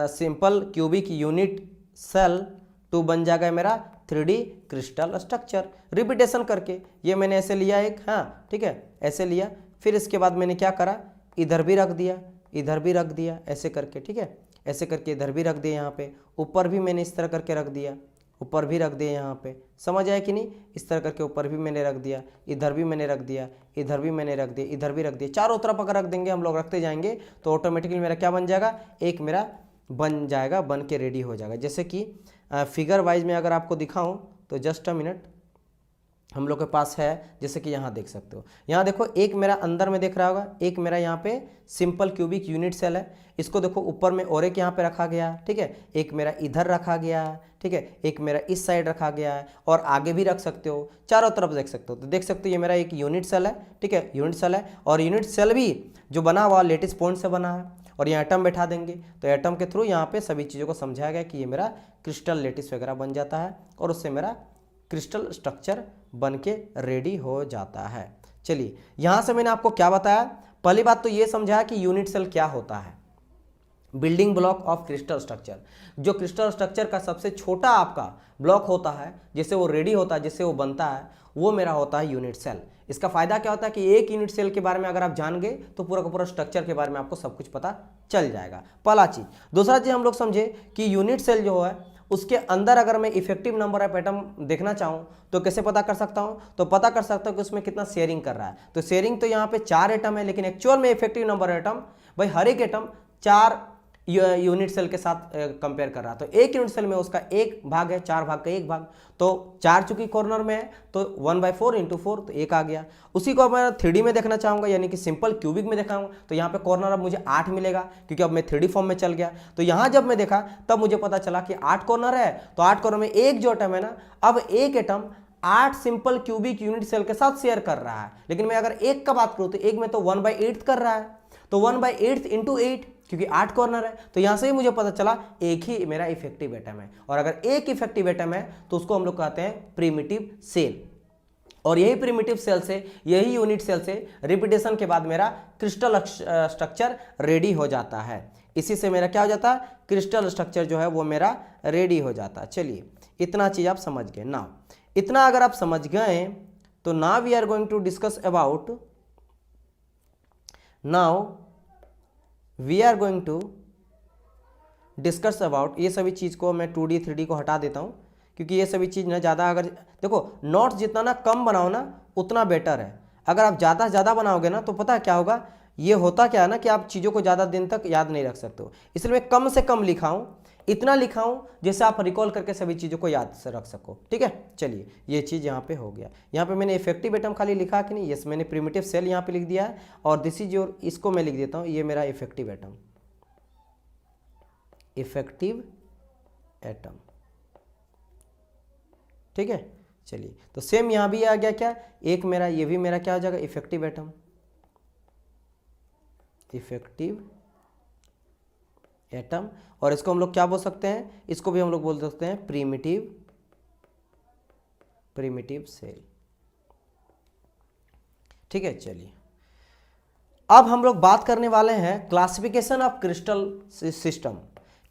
simple cubic unit cell 2 बन जाएगा मेरा 3D क्रिस्टल स्ट्रक्चर। रिपीटेशन करके ये मैंने ऐसे लिया एक, हाँ ठीक है, ऐसे लिया, फिर इसके बाद मैंने क्या करा, इधर भी रख दिया, इधर भी रख दिया, ऐसे करके, ठीक है, ऐसे करके इधर भी रख दिया, यहाँ पे ऊपर भी मैंने इस तरह करके रख दिया, ऊपर भी रख दिया, यहाँ पे समझ आया कि नहीं, इस तरह करके ऊपर भी मैंने रख दिया, इधर भी मैंने रख दिया, इधर भी मैंने रख दिया, इधर भी रख दिया। चारों तरफ अगर रख देंगे हम लोग, रखते जाएंगे तो ऑटोमेटिकली मेरा क्या बन जाएगा, एक मेरा बन जाएगा, बन के रेडी हो जाएगा। जैसे कि फिगर वाइज में अगर आपको दिखाऊं तो जस्ट अ मिनट, हम लोग के पास है, जैसे कि यहाँ देख सकते हो, यहाँ देखो एक मेरा अंदर में दिख रहा होगा, एक मेरा यहाँ पे सिंपल क्यूबिक यूनिट सेल है, इसको देखो ऊपर में और एक यहाँ पे रखा गया, ठीक है, एक मेरा इधर रखा गया, ठीक है, एक मेरा इस साइड रखा गया है, और आगे भी रख सकते हो, चारों तरफ देख सकते हो। तो देख सकते हो ये मेरा एक यूनिट सेल है, ठीक है, यूनिट सेल है, और यूनिट सेल भी जो बना हुआ लेटिस पॉइंट से बना है, और यहाँ एटम बैठा देंगे तो एटम के थ्रू यहाँ पे सभी चीज़ों को समझाया गया कि ये मेरा क्रिस्टल लेटिस वगैरह बन जाता है, और उससे मेरा क्रिस्टल स्ट्रक्चर बन के रेडी हो जाता है। चलिए यहाँ से मैंने आपको क्या बताया, पहली बात तो ये समझाया कि यूनिट सेल क्या होता है, building block of crystal structure. जो क्रिस्टल स्ट्रक्चर का सबसे छोटा आपका ब्लॉक होता है, जिससे वो रेडी होता है, जिससे वो बनता है, वो मेरा होता है यूनिट सेल। इसका फायदा क्या होता है कि एक यूनिट सेल के बारे में अगर आप जान गए तो पूरा का पूरा स्ट्रक्चर के बारे में आपको सब कुछ पता चल जाएगा, पहला चीज। दूसरा चीज हम लोग समझे कि यूनिट सेल जो है उसके अंदर अगर मैं इफेक्टिव नंबर ऑफ एटम देखना चाहूँ तो कैसे पता कर सकता हूँ, तो पता कर सकता हूँ कि उसमें कितना शेयरिंग कर रहा है। तो शेयरिंग तो यहाँ पे 4 एटम है, लेकिन एक्चुअल में इफेक्टिव नंबर एटम भाई हर एक एटम 4 यूनिट सेल के साथ कंपेयर कर रहा है। तो एक यूनिट सेल में उसका एक भाग है, 4 भाग का एक भाग, तो 4 चूंकि कॉर्नर में है तो 1/4 × 4 तो 1 आ गया। उसी को मैं 3D में देखना चाहूंगा, यानी कि सिंपल क्यूबिक में दिखाऊंगा, तो यहाँ पे कॉर्नर अब मुझे 8 मिलेगा, क्योंकि अब मैं 3D फॉर्म में चल गया। तो यहाँ जब मैं देखा तब मुझे पता चला कि 8 कॉर्नर है, तो 8 कॉर्नर में एक जो एटम है ना, अब एक atom 8 simple cubic unit cell के साथ शेयर कर रहा है। लेकिन मैं अगर एक का बात करूँ तो एक में तो 1/8 कर रहा है, तो 1/8 × 8, क्योंकि 8 कॉर्नर है, तो यहां से ही मुझे पता चला एक ही मेरा इफेक्टिव एटम है। और अगर एक इफेक्टिव एटम है तो उसको हम लोग कहते हैं प्रिमिटिव सेल। और यही प्रिमिटिव सेल से, यही यूनिट सेल से रिपीटेशन के बाद मेरा क्रिस्टल स्ट्रक्चर रेडी हो जाता है। इसी से मेरा क्या हो जाता है, क्रिस्टल स्ट्रक्चर जो है वो मेरा रेडी हो जाता है। चलिए इतना चीज आप समझ गए ना, इतना अगर आप समझ गए तो now we are going to discuss about, ये सभी चीज़ को मैं 2D 3D को हटा देता हूँ, क्योंकि ये सभी चीज़ ना ज़्यादा, अगर देखो नोट्स जितना ना कम बनाओ ना उतना बेटर है। अगर आप ज़्यादा से ज़्यादा बनाओगे ना तो पता है क्या होगा, ये होता क्या है ना कि आप चीज़ों को ज़्यादा दिन तक याद नहीं रख सकते हो। इसलिए मैं कम से कम लिखाऊँ, इतना लिखाऊं जैसे आप रिकॉल करके सभी चीज़ों को याद से रख सको, ठीक है। चलिए ये चीज़ यहाँ पे हो गया। यहाँ पे मैंने इफेक्टिव एटम खाली लिखा कि नहीं, यस मैंने प्रिमिटिव सेल यहाँ पे लिख दिया है, और दिस इज योर, इसको मैं लिख देता हूँ, ये मेरा इफेक्टिव एटम, ठीक है। चलिए तो सेम यहाँ भी आ गया क्या, एक मेरा ये भी मेरा क्या हो जाएगा, इफेक्टिव एटम, और इसको हम लोग क्या बोल सकते हैं, इसको भी हम लोग बोल सकते हैं प्रिमिटिव सेल, ठीक है। चलिए अब हम लोग बात करने वाले हैं क्लासिफिकेशन ऑफ क्रिस्टल सिस्टम।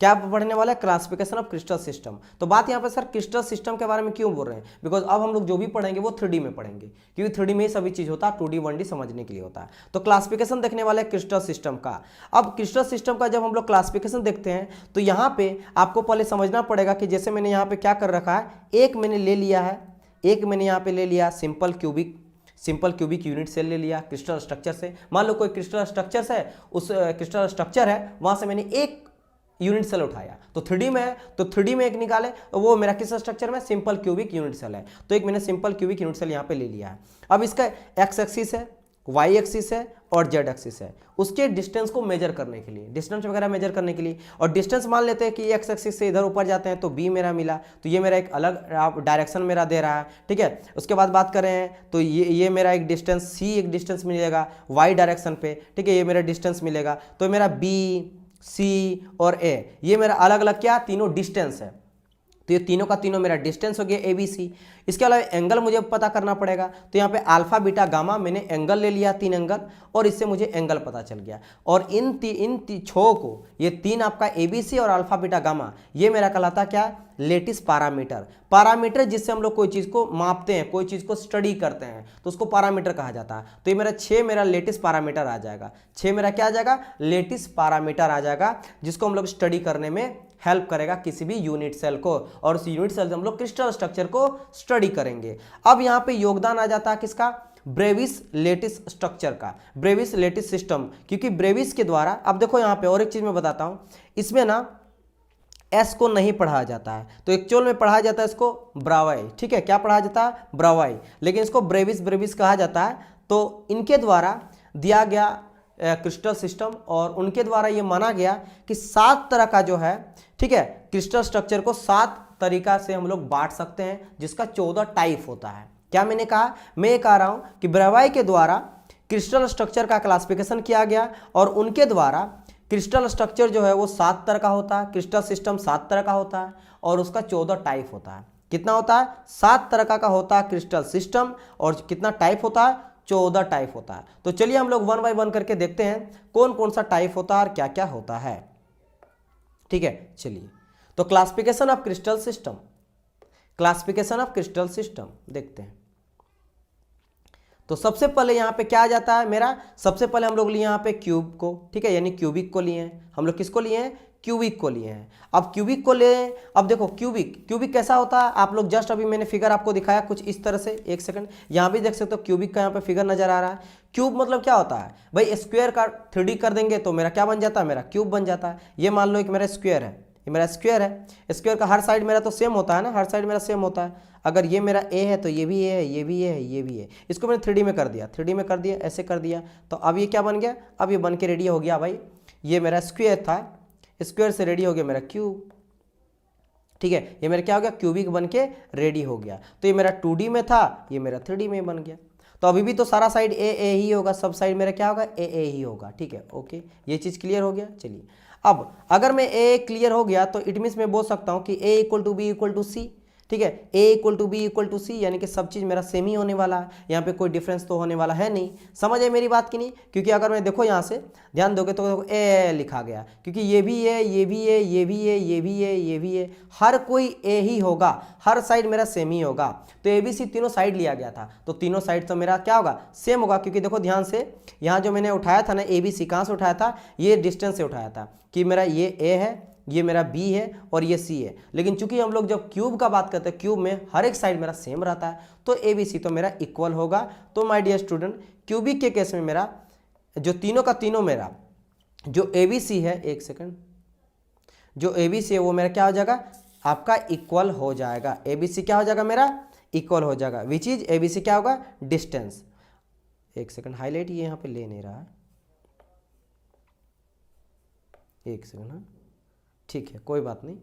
क्या पढ़ने वाला है? Classification of crystal system. तो बात यहाँ पे सर क्रिस्टल सिस्टम के बारे में क्यों बोल रहे हैं? बिकॉज अब हम लोग जो भी पढ़ेंगे वो 3D में पढ़ेंगे, क्योंकि 3D में ही सभी चीज होता है, 2D 1D समझने के लिए होता है। तो क्लासिफिकेशन देखने वाले हैं क्रिस्टल सिस्टम का। अब क्रिस्टल सिस्टम का जब हम लोग क्लासिफिकेशन देखते हैं तो यहाँ पे आपको पहले समझना पड़ेगा कि जैसे मैंने यहाँ पे क्या कर रखा है, एक मैंने ले लिया है, एक मैंने यहाँ पे ले लिया सिंपल क्यूबिक यूनिट सेल ले लिया क्रिस्टल स्ट्रक्चर से। मान लो कोई क्रिस्टल स्ट्रक्चर है, उस क्रिस्टल स्ट्रक्चर है, वहां से मैंने एक यूनिट सेल उठाया, तो 3D में है, तो 3D में एक निकाले, वो मेरा किस स्ट्रक्चर में? सिंपल क्यूबिक यूनिट सेल है। तो एक मैंने सिंपल क्यूबिक यूनिट सेल यहाँ पे ले लिया है। अब इसका एक्स एक्सिस है, वाई एक्सिस है और जेड एक्सिस है, उसके डिस्टेंस को मेजर करने के लिए, डिस्टेंस वगैरह मेजर करने के लिए, और डिस्टेंस मान लेते हैं कि एक्स एक्सिस से इधर ऊपर जाते हैं तो बी मेरा मिला, तो ये मेरा एक अलग डायरेक्शन मेरा दे रहा है, ठीक है। उसके बाद बात करें तो ये मेरा एक डिस्टेंस सी, एक डिस्टेंस मिलेगा वाई डायरेक्शन पे, ठीक है, ये मेरा डिस्टेंस मिलेगा। तो मेरा बी, सी और ए, ये मेरा अलग अलग क्या तीनों डिस्टेंस है, तो ये तीनों का तीनों मेरा डिस्टेंस हो गया ए बी सी। इसके अलावा एंगल मुझे पता करना पड़ेगा, तो यहाँ पे अल्फा बीटा गामा मैंने एंगल ले लिया, 3 एंगल, और इससे मुझे एंगल पता चल गया। और इन छो को, ये 3 आपका ए बी सी और अल्फा बीटा गामा, ये मेरा कहलाता क्या? लेटिस पैरामीटर जिससे हम लोग कोई चीज़ को मापते हैं, कोई चीज़ को स्टडी करते हैं, तो उसको पैरामीटर कहा जाता है। तो ये मेरा 6 मेरा लेटिस पैरामीटर आ जाएगा, 6 मेरा क्या आ जाएगा? लेटिस पैरामीटर आ जाएगा, जिसको हम लोग स्टडी करने में हेल्प करेगा किसी भी यूनिट सेल को, और उस यूनिट सेल से हम लोग क्रिस्टल स्ट्रक्चर को स्टडी करेंगे। अब यहाँ पे योगदान आ जाता है किसका? ब्रेविस लेटिस स्ट्रक्चर का, ब्रेविस लेटिस सिस्टम, क्योंकि ब्रेविस के द्वारा, अब देखो यहाँ पे और एक चीज मैं बताता हूं, इसमें ना एस को नहीं पढ़ाया जाता है, तो एक्चुअल में पढ़ाया जाता है इसको ब्रावाई, ठीक है, क्या पढ़ाया जाता है? ब्रावाई, लेकिन इसको ब्रेविस कहा जाता है। तो इनके द्वारा दिया गया क्रिस्टल सिस्टम, और उनके द्वारा ये माना गया कि 7 तरह का जो है, ठीक है, क्रिस्टल स्ट्रक्चर को 7 तरीका से हम लोग बांट सकते हैं, जिसका 14 टाइप होता है। क्या मैंने कहा? मैं ये कह रहा हूं कि ब्रावाई के द्वारा क्रिस्टल स्ट्रक्चर का क्लासिफिकेशन किया गया, और उनके द्वारा क्रिस्टल स्ट्रक्चर जो है वो 7 तरह का होता है, क्रिस्टल सिस्टम 7 तरह का होता है, और उसका 14 टाइप होता है। कितना होता है? 7 तरह का होता है क्रिस्टल सिस्टम, और कितना टाइप होता है? 14 टाइप होता है। तो चलिए हम लोग 1 बाय 1 करके देखते हैं कौन कौन सा टाइप होता है और क्या क्या होता है, ठीक है। चलिए, तो classification of crystal system, classification of crystal system देखते हैं। तो सबसे पहले यहाँ पे क्या आ जाता है मेरा? सबसे पहले हम लोग लिए यहाँ पे क्यूब को, ठीक है, यानी क्यूबिक को लिए हैं हम लोग। किसको लिए हैं? क्यूबिक को लिए हैं। अब क्यूबिक को ले, अब देखो क्यूबिक कैसा होता है, आप लोग जस्ट अभी मैंने फिगर आपको दिखाया कुछ इस तरह से, एक सेकंड, यहाँ भी देख सकते हो क्यूबिक का यहाँ पे फिगर नजर आ रहा है। क्यूब मतलब क्या होता है भाई? स्क्वायर का 3D कर देंगे तो मेरा क्या बन जाता है? मेरा क्यूब बन जाता है। ये मान लो एक मेरा स्क्वायर है, ये मेरा स्क्वायर है, स्क्वायर का हर साइड मेरा तो सेम होता है ना, हर साइड मेरा सेम होता है। अगर ये मेरा ए है तो ये भी ए है, ये भी ए है, ये भी है। इसको मैंने 3D में कर दिया, 3D में कर दिया, ऐसे कर दिया, तो अब ये क्या बन गया? अब ये बन के रेडी हो गया भाई, ये मेरा स्क्वायर था, स्क्वायर से रेडी हो गया मेरा क्यूब, ठीक है। ये मेरा क्या हो गया? क्यूबिक बन के रेडी हो गया। तो ये मेरा 2D में था, ये मेरा 3D में बन गया। तो अभी भी तो सारा साइड ए ही होगा, सब साइड मेरा क्या होगा? ए ही होगा, ठीक है, ओके, ये चीज़ क्लियर हो गया। चलिए, अब अगर मैं ए क्लियर हो गया तो इट मीन्स मैं बोल सकता हूँ कि A equal to B equal to C, ठीक है, A equal to B equal to C, यानी कि सब चीज़ मेरा सेम ही होने वाला है, यहाँ पे कोई डिफरेंस तो होने वाला है नहीं। समझ है मेरी बात की नहीं? क्योंकि अगर मैं देखो यहाँ से ध्यान दोगे तो देखो ए लिखा गया, क्योंकि ये भी है, ये भी है, ये भी है, ये भी है, ये भी है, हर कोई ए ही होगा, हर साइड मेरा सेम ही होगा। तो ए बी सी तीनों साइड लिया गया था, तो तीनों साइड तो मेरा क्या होगा? सेम होगा। क्योंकि देखो ध्यान से, यहाँ जो मैंने उठाया था ना ए बी सी, कहाँ से उठाया था? ये डिस्टेंस से उठाया था कि मेरा ये ए है, ये मेरा बी है और ये सी है। लेकिन चूंकि हम लोग जब क्यूब का बात करते हैं, क्यूब में हर एक साइड मेरा सेम रहता है, तो ए बी सी तो मेरा इक्वल होगा। तो माय डियर स्टूडेंट, क्यूबिक के केस में मेरा जो तीनों का तीनों मेरा जो ए बी सी है, एक सेकंड, जो ए बी सी है वो मेरा क्या हो जाएगा? आपका इक्वल हो जाएगा। ए बी सी क्या हो जाएगा? मेरा इक्वल हो जाएगा। Which is A B C क्या होगा? डिस्टेंस। एक सेकंड, हाईलाइट ये यहाँ पे ले नहीं रहा है, एक सेकंड, हाँ ठीक है, कोई बात नहीं,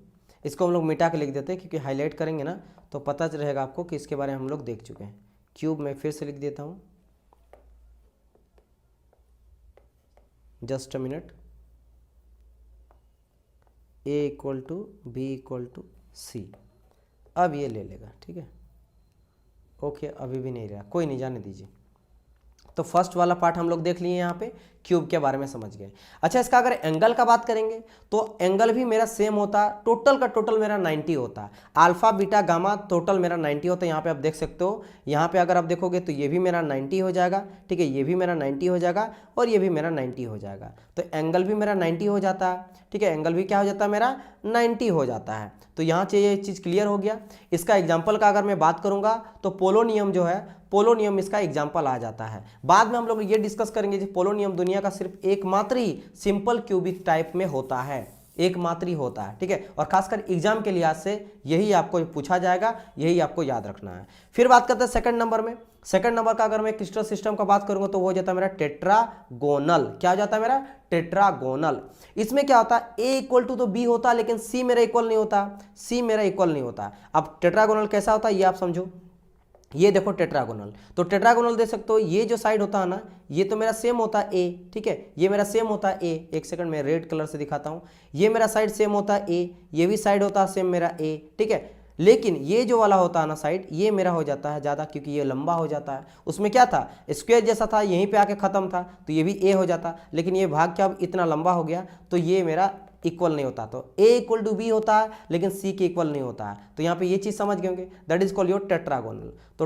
इसको हम लोग मिटा के लिख देते हैं, क्योंकि हाईलाइट करेंगे ना तो पता रहेगा आपको कि इसके बारे में हम लोग देख चुके हैं। क्यूब में फिर से लिख देता हूँ, just a minute. A equal to B equal to C, अब ये ले लेगा, ठीक है, ओके, अभी भी नहीं रहा, कोई नहीं, जाने दीजिए। तो फर्स्ट वाला पार्ट हम लोग देख लिए यहाँ पे, क्यूब के बारे में समझ गए। अच्छा, इसका अगर एंगल का बात करेंगे तो एंगल भी मेरा सेम होता, टोटल का टोटल मेरा 90 होता, अल्फा बीटा गामा टोटल मेरा 90 होता है। यहाँ पे आप देख सकते हो, यहाँ पे अगर आप देखोगे तो ये भी मेरा 90 हो जाएगा, ठीक है, ये भी मेरा 90 हो जाएगा और ये भी मेरा 90 हो जाएगा। तो एंगल भी मेरा 90 हो जाता है, ठीक है, एंगल भी क्या हो जाता है मेरा 90 हो जाता है। तो यहाँ से ये चीज़ क्लियर हो गया। इसका एग्जाम्पल का अगर मैं बात करूँगा तो पोलोनियम जो है, पोलोनियम इसका एग्जाम्पल आ जाता है। बाद में हम लोग ये डिस्कस करेंगे कि पोलोनियम दुनिया का सिर्फ एकमात्र ही सिंपल क्यूबिक टाइप में होता है, एकमात्र ही होता है, ठीक है, और खासकर एग्जाम के लिहाज से यही आपको पूछा जाएगा, यही आपको याद रखना है। फिर बात करते हैं सेकंड नंबर में। सेकंड नंबर का अगर मैं क्रिस्टल सिस्टम का बात करूंगा तो वो हो जाता है मेरा टेट्रागोनल। क्या हो जाता है मेरा टेट्रागोनल। इसमें क्या होता है, ए इक्वल टू तो बी होता है लेकिन सी मेरा इक्वल नहीं होता, सी मेरा इक्वल नहीं होता। अब टेट्रागोनल कैसा होता है ये आप समझो, ये देखो टेट्रागोनल, तो टेट्रागोनल देख सकते हो, ये जो साइड होता है ना ये तो मेरा सेम होता है ए, ठीक है, ये मेरा सेम होता है ए, एक सेकंड मैं रेड कलर से दिखाता हूँ, ये मेरा साइड सेम होता है ए, ये भी साइड होता है सेम मेरा ए, ठीक है, लेकिन ये जो वाला होता है ना साइड, ये मेरा हो जाता है ज़्यादा क्योंकि ये लंबा हो जाता है। उसमें क्या था, स्क्वायर जैसा था, यहीं पे आके ख़त्म था, तो ये भी ए हो जाता, लेकिन ये भाग क्या अब इतना लंबा हो गया तो ये मेरा इक्वल नहीं होता। तो ए इक्वल टू बी होता है लेकिन सी के इक्वल नहीं होता है। तो यहाँ पे ये चीज़ समझ गए होंगे, that is called your tetragonal. तो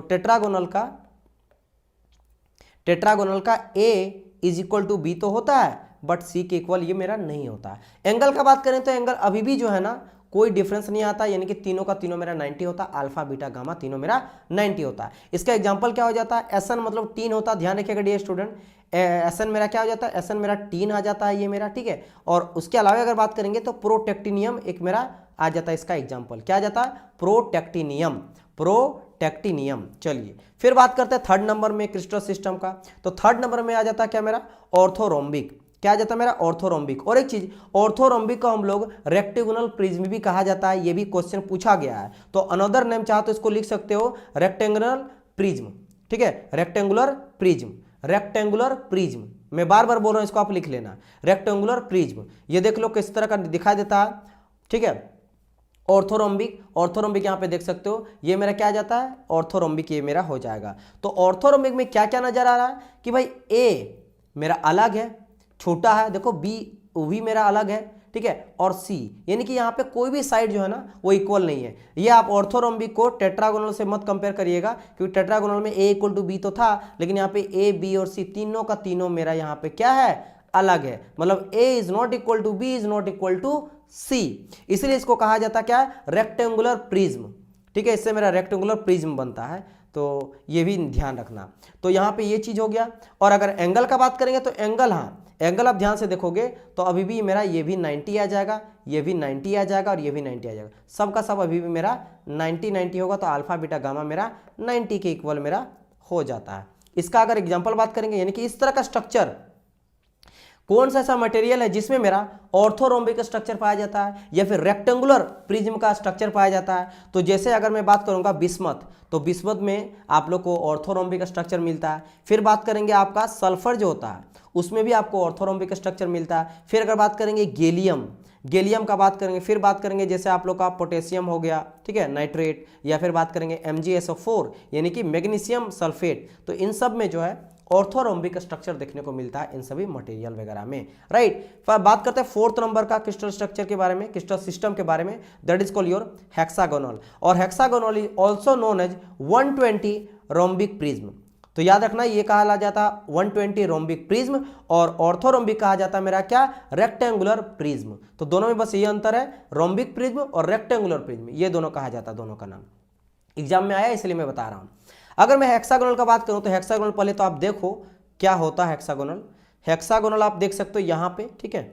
टेट्रागोनल का ए इज इक्वल टू बी तो होता है बट सी के इक्वल ये मेरा नहीं होता है। एंगल का बात करें तो एंगल अभी भी जो है ना कोई डिफरेंस नहीं आता, यानी कि तीनों का तीनों मेरा 90 होता, अल्फा बीटा गामा तीनों मेरा 90 होता है। इसका एग्जांपल क्या हो जाता है, एसन मतलब 3 होता, ध्यान रखिएगा डियर स्टूडेंट, एसन मेरा क्या हो जाता है, एसन मेरा 3 आ जाता है ये मेरा, ठीक है। और उसके अलावा अगर बात करेंगे तो प्रोटेक्टिनियम एक मेरा आ जाता है, इसका एग्जाम्पल क्या आ जाता है, प्रोटेक्टिनियम, प्रोटेक्टिनियम। चलिए फिर बात करते हैं थर्ड नंबर में क्रिस्टल सिस्टम का। तो थर्ड नंबर में आ जाता है क्या मेरा, ऑर्थोरोम्बिक। क्या आ जाता है मेरा, ऑर्थोरोम्बिक। और एक चीज, ऑर्थोरोम्बिक को हम लोग रेक्टेगुलर प्रिज्म भी कहा जाता है, ये भी क्वेश्चन पूछा गया है। तो अनदर नेम चाहो तो इसको लिख सकते हो रेक्टेंगुलर प्रिज्म, ठीक है, रेक्टेंगुलर प्रिज्म, रेक्टेंगुलर प्रिज्म। मैं बार बार बोल रहा हूं, इसको आप लिख लेना, रेक्टेंगुलर प्रिज्म। ये देख लो किस तरह का दिखाई देता है, ठीक है। ऑर्थोरोम्बिक, ऑर्थोरोम्बिक यहाँ पे देख सकते हो, ये मेरा क्या आ जाता है, ऑर्थोरोम्बिक ये मेरा हो जाएगा। तो ऑर्थोरोम्बिक में क्या क्या नजर आ रहा है कि भाई ए मेरा अलग है, छोटा है, देखो बी वो भी मेरा अलग है, ठीक है, और सी यानी कि यहाँ पे कोई भी साइड जो है ना वो इक्वल नहीं है। ये आप ऑर्थोरोम्बिक को टेट्रागोनल से मत कंपेयर करिएगा, क्योंकि टेट्रागोनल में ए इक्वल टू बी तो था, लेकिन यहाँ पे ए बी और सी तीनों का तीनों मेरा यहाँ पे क्या है, अलग है। मतलब A is not equal to B is not equal to C, इसलिए इसको कहा जाता क्या है, रेक्टेंगुलर प्रिज्म, ठीक है, इससे मेरा रेक्टेंगुलर प्रिज्म बनता है। तो ये भी ध्यान रखना। तो यहाँ पे ये चीज हो गया। और अगर एंगल का बात करेंगे तो एंगल, हाँ एंगल आप ध्यान से देखोगे तो अभी भी मेरा ये भी 90 आ जाएगा, ये भी 90 आ जाएगा और ये भी 90 आ जाएगा, सबका सब अभी भी मेरा 90 होगा। तो अल्फा बीटा गामा मेरा 90 के इक्वल मेरा हो जाता है। इसका अगर एग्जाम्पल बात करेंगे, यानी कि इस तरह का स्ट्रक्चर कौन सा ऐसा मटेरियल है जिसमें मेरा ऑर्थोरोम्बिक स्ट्रक्चर पाया जाता है या फिर रेक्टेंगुलर प्रिज्म का स्ट्रक्चर पाया जाता है। तो जैसे अगर मैं बात करूंगा बिस्मथ, तो बिस्मथ में आप लोग को ऑर्थोरोम्बिक स्ट्रक्चर मिलता है। फिर बात करेंगे आपका सल्फर जो होता है उसमें भी आपको ऑर्थोरोम्बिक स्ट्रक्चर मिलता है। फिर अगर बात करेंगे गैलियम, गैलियम का बात करेंगे। फिर बात करेंगे जैसे आप लोग का पोटेशियम हो गया, ठीक है, नाइट्रेट, या फिर बात करेंगे MgSO4 यानी कि मैग्नीशियम सल्फेट। तो इन सब में जो है ऑर्थोरोम्बिक स्ट्रक्चर देखने को मिलता है इन सभी मटेरियल वगैरह में, राइट। फिर बात करते हैं फोर्थ नंबर का क्रिस्टल स्ट्रक्चर के बारे में, क्रिस्टल सिस्टम के बारे में, that is called your hexagonal. और hexagonal is also known as 120 rhombic prism. तो याद रखना ये कहा जाता है 120 रोम्बिक प्रिज्म, और ऑर्थोरोम्बिक कहा जाता है मेरा क्या, रेक्टेंगुलर प्रिज्म। तो दोनों में बस ये अंतर है, रोम्बिक प्रिज्म और रेक्टेंगुलर प्रिज्म, ये दोनों कहा जाता है, दोनों का नाम एग्जाम में आया इसलिए मैं बता रहा हूं। अगर मैं हेक्सागोनल का बात करूं तो हेक्सागोनल पहले तो आप देखो क्या होता है हेक्सागोनल। हेक्सागोनल आप देख सकते हो यहाँ पे, ठीक है,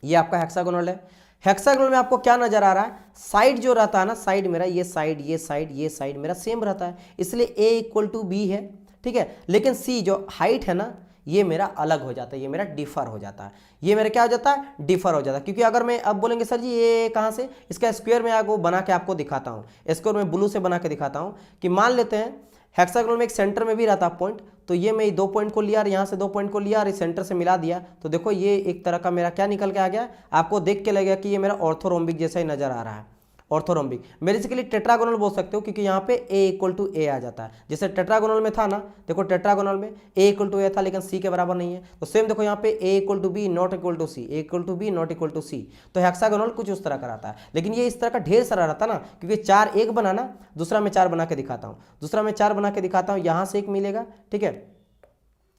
ये आपका हेक्सागोनल है। हेक्सागोनल में आपको क्या नजर आ रहा है, साइड जो रहता है ना, साइड मेरा ये साइड ये साइड ये साइड मेरा सेम रहता है, इसलिए ए इक्वल टू बी है, ठीक है। लेकिन सी जो हाइट है ना ये मेरा अलग हो जाता है, ये मेरा डिफर हो जाता है, ये मेरा क्या हो जाता है, डिफर हो जाता है। क्योंकि अगर मैं अब बोलेंगे सर जी ये कहाँ से, इसका स्क्वायर में आपको बना के आपको दिखाता हूँ, स्क्वायर में ब्लू से बना के दिखाता हूँ कि मान लेते हैं हेक्सागोनल में एक सेंटर में भी रहता है पॉइंट, तो ये मैं 2 पॉइंट को लिया और यहाँ से 2 पॉइंट को लिया और इस सेंटर से मिला दिया, तो देखो ये एक तरह का मेरा क्या निकल के आ गया, आपको देख के लगेगा कि ये मेरा ऑर्थोरोम्बिक जैसा ही नजर आ रहा है, ऑर्थोरोम्बिक। बेसिकली टेट्रागोनल बोल सकते हो क्योंकि यहाँ पे A इक्वल टू ए आ जाता है। जैसे टेट्रागोनल में था ना, देखो टेट्रागोनल में A इक्वल टू ए था लेकिन C के बराबर नहीं है, तो सेम देखो यहाँ पे A equal to B not equal to C, A equal to B not equal to C. तो हेक्सागोनल कुछ उस तरह का रहता है, लेकिन ये इस तरह का ढेर सारा रहता है ना, क्योंकि 4 एक बनाना, दूसरा मैं 4 बना के दिखाता हूँ, दूसरा मैं 4 बना के दिखाता हूँ। यहाँ से एक मिलेगा, ठीक है,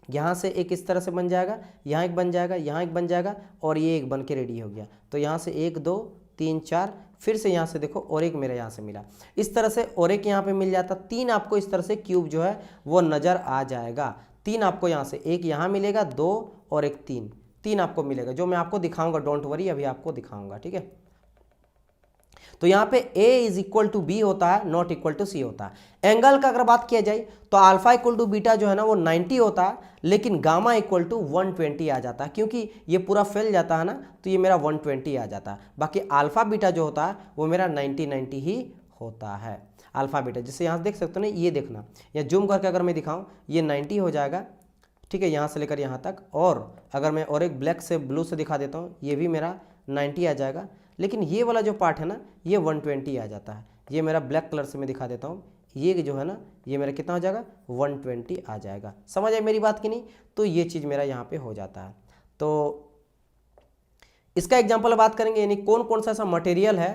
यहाँ से एक इस तरह से बन जाएगा, यहाँ एक बन जाएगा, यहाँ एक बन जाएगा, और ये एक बन के रेडी हो गया। तो यहाँ से 1 2 3 4, फिर से यहाँ से देखो और एक मेरा यहाँ से मिला, इस तरह से और एक यहाँ पे मिल जाता। 3 आपको इस तरह से क्यूब जो है वो नज़र आ जाएगा। 3 आपको यहाँ से, एक यहाँ मिलेगा, 2 और एक 3 आपको मिलेगा, जो मैं आपको दिखाऊंगा, डोंट वरी, अभी आपको दिखाऊंगा, ठीक है। तो यहाँ पे A is equal to B होता है, नॉट इक्वल टू सी होता है। एंगल का अगर बात किया जाए तो अल्फा इक्वल टू बीटा जो है ना वो 90 होता है, लेकिन गामा इक्वल टू 120 आ जाता है, क्योंकि ये पूरा फैल जाता है ना, तो ये मेरा 120 आ जाता है। बाकी अल्फा बीटा जो होता है वो मेरा 90 ही होता है। अल्फा बीटा जैसे यहाँ देख सकते हो ना, ये देखना, या जूम करके अगर मैं दिखाऊँ, ये 90 हो जाएगा, ठीक है, यहाँ से लेकर यहाँ तक। और अगर मैं और एक ब्लैक से ब्लू से दिखा देता हूँ, ये भी मेरा 90 आ जाएगा, लेकिन ये वाला जो पार्ट है ना ये 120 आ जाता है। ये मेरा ब्लैक कलर से मैं दिखा देता हूँ, ये जो है ना ये मेरा कितना हो जाएगा, 120 आ जाएगा। समझ आए मेरी बात की नहीं? तो ये चीज़ मेरा यहाँ पे हो जाता है। तो इसका एग्जाम्पल बात करेंगे, यानी कौन कौन सा ऐसा मटेरियल है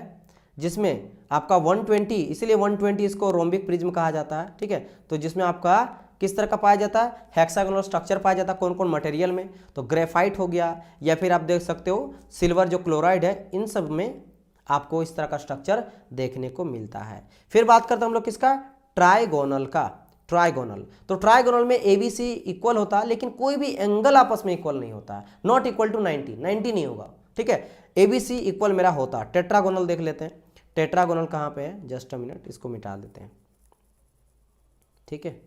जिसमें आपका 120, इसीलिए 120 इसको रोम्बिक प्रिज्म कहा जाता है, ठीक है। तो जिसमें आपका किस तरह का पाया जाता है, हेक्सागोनल स्ट्रक्चर पाया जाता है। कौन कौन मटेरियल में, तो ग्रेफाइट हो गया, या फिर आप देख सकते हो सिल्वर जो क्लोराइड है, इन सब में आपको इस तरह का स्ट्रक्चर देखने को मिलता है। फिर बात करते हैं हम लोग किसका, ट्राइगोनल का। ट्राइगोनल, तो ट्राइगोनल में ABC इक्वल होता है, लेकिन कोई भी एंगल आपस में इक्वल नहीं होता है, नॉट इक्वल टू 90 नहीं होगा, ठीक है। ABC इक्वल मेरा होता है। टेट्रागोनल देख लेते हैं, टेट्रागोनल कहाँ पे है, जस्ट अ मिनट, इसको मिटा देते हैं, ठीक है,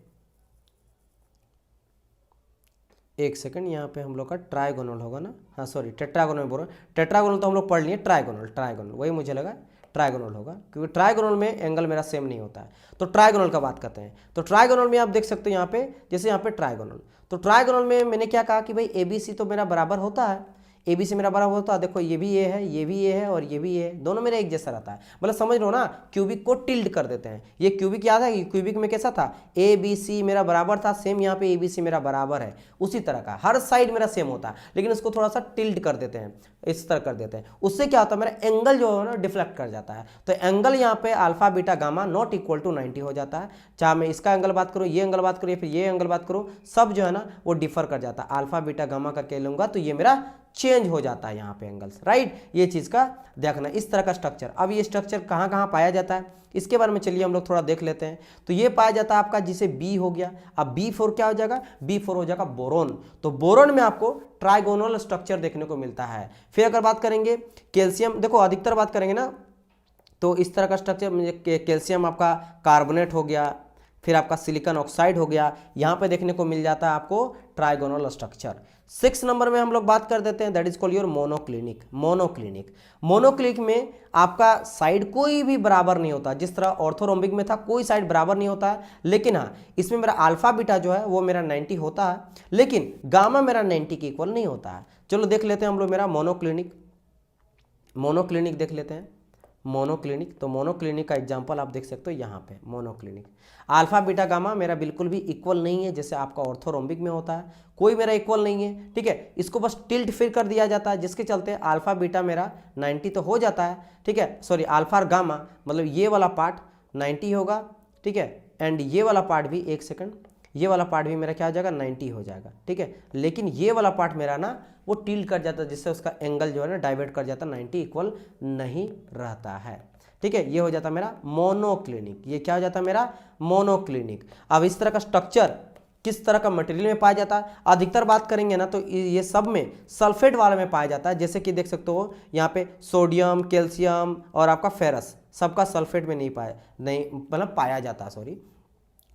एक सेकंड। यहाँ पे हम लोग का ट्राइगोनल होगा ना, हाँ सॉरी टेट्रागोनल बोल रहा हूँ, टेट्रागोनल तो हम लोग पढ़ लिए, ट्राइगोनल वही मुझे लगा ट्राइगोनल होगा, क्योंकि ट्राइगोनल में एंगल मेरा सेम नहीं होता है। तो ट्राइगोनल का बात करते हैं। तो ट्राइगोनल में आप देख सकते हो यहाँ पे, जैसे यहाँ पे ट्राइगोनल, तो ट्राइगोनल में मैंने क्या कहा कि भाई ABC तो मेरा बराबर होता है, ABC मेरा बराबर होता है। देखो ये भी ये है, ये भी ये है, और ये भी ये है, दोनों मेरा एक जैसा रहता है। मतलब समझ लो ना, क्यूबिक को टिल्ड कर देते हैं। ये क्यूबिक याद है, क्यूबिक में कैसा था, ABC मेरा बराबर था, सेम यहाँ पे ABC मेरा बराबर है, उसी तरह का हर साइड मेरा सेम होता है, लेकिन उसको थोड़ा सा टिल्ड कर देते हैं, इस तरह कर देते हैं। उससे क्या होता है, मेरा एंगल जो है ना डिफ्लेक्ट कर जाता है। तो एंगल यहाँ पे alpha beta gamma not equal to 90 हो जाता है। चाहे मैं इसका एंगल बात करूँ, ये एंगल बात करूँ, या फिर ये एंगल बात करूँ, सब जो है ना वो डिफर कर जाता है। अल्फा बीटा गामा करके लूंगा तो ये मेरा चेंज हो जाता है यहाँ पे एंगल्स, राइट। ये चीज़ का देखना, इस तरह का स्ट्रक्चर। अब ये स्ट्रक्चर कहाँ कहाँ पाया जाता है, इसके बारे में चलिए हम लोग थोड़ा देख लेते हैं। तो ये पाया जाता है आपका, जिसे B हो गया। अब B4 क्या हो जाएगा, B4 हो जाएगा बोरोन। तो बोरोन में आपको ट्राइगोनल स्ट्रक्चर देखने को मिलता है। फिर अगर बात करेंगे कैल्शियम, देखो अधिकतर बात करेंगे ना तो इस तरह का स्ट्रक्चर, कैल्शियम आपका कार्बोनेट हो गया, फिर आपका सिलिकॉन ऑक्साइड हो गया, यहाँ पे देखने को मिल जाता है आपको ट्राइगोनल स्ट्रक्चर। 6 नंबर में हम लोग बात कर देते हैं, that is called your monoclinic. Monoclinic में आपका साइड कोई भी बराबर नहीं होता, जिस तरह ऑर्थोरोम्बिक में था कोई साइड बराबर नहीं होता है, लेकिन हाँ इसमें मेरा अल्फा बीटा जो है वो मेरा 90 होता है, लेकिन गामा मेरा 90 के इक्वल नहीं होता है। चलो देख लेते हैं हम लोग मेरा मोनोक्लिनिक देख लेते हैं। मोनोक्लिनिक, तो मोनोक्लिनिक का एग्जांपल आप देख सकते हो यहाँ पे। मोनोक्लिनिक अल्फा बीटा गामा मेरा बिल्कुल भी इक्वल नहीं है, जैसे आपका ऑर्थोरोम्बिक में होता है, कोई मेरा इक्वल नहीं है, ठीक है। इसको बस टिल्ट फिर कर दिया जाता है, जिसके चलते अल्फा बीटा मेरा 90 तो हो जाता है, ठीक है। सॉरी अल्फा और गामा, मतलब ये वाला पार्ट 90 होगा, ठीक है, एंड ये वाला पार्ट भी, एक सेकंड, ये वाला पार्ट भी मेरा क्या हो जाएगा, 90 हो जाएगा, ठीक है। लेकिन ये वाला पार्ट मेरा ना वो टिल्ट कर जाता है, जिससे उसका एंगल जो है ना डाइवर्ट कर जाता है, 90 इक्वल नहीं रहता है, ठीक है। ये हो जाता है मेरा मोनोक्लिनिक। ये क्या हो जाता है मेरा मोनोक्लिनिक। अब इस तरह का स्ट्रक्चर किस तरह का मटेरियल में पाया जाता है, अधिकतर बात करेंगे ना तो ये सब में सल्फेट वाले में पाया जाता है। जैसे कि देख सकते हो यहाँ पे सोडियम, कैल्शियम और आपका फेरस, सबका सल्फेट में नहीं मतलब पाया जाता है, सॉरी।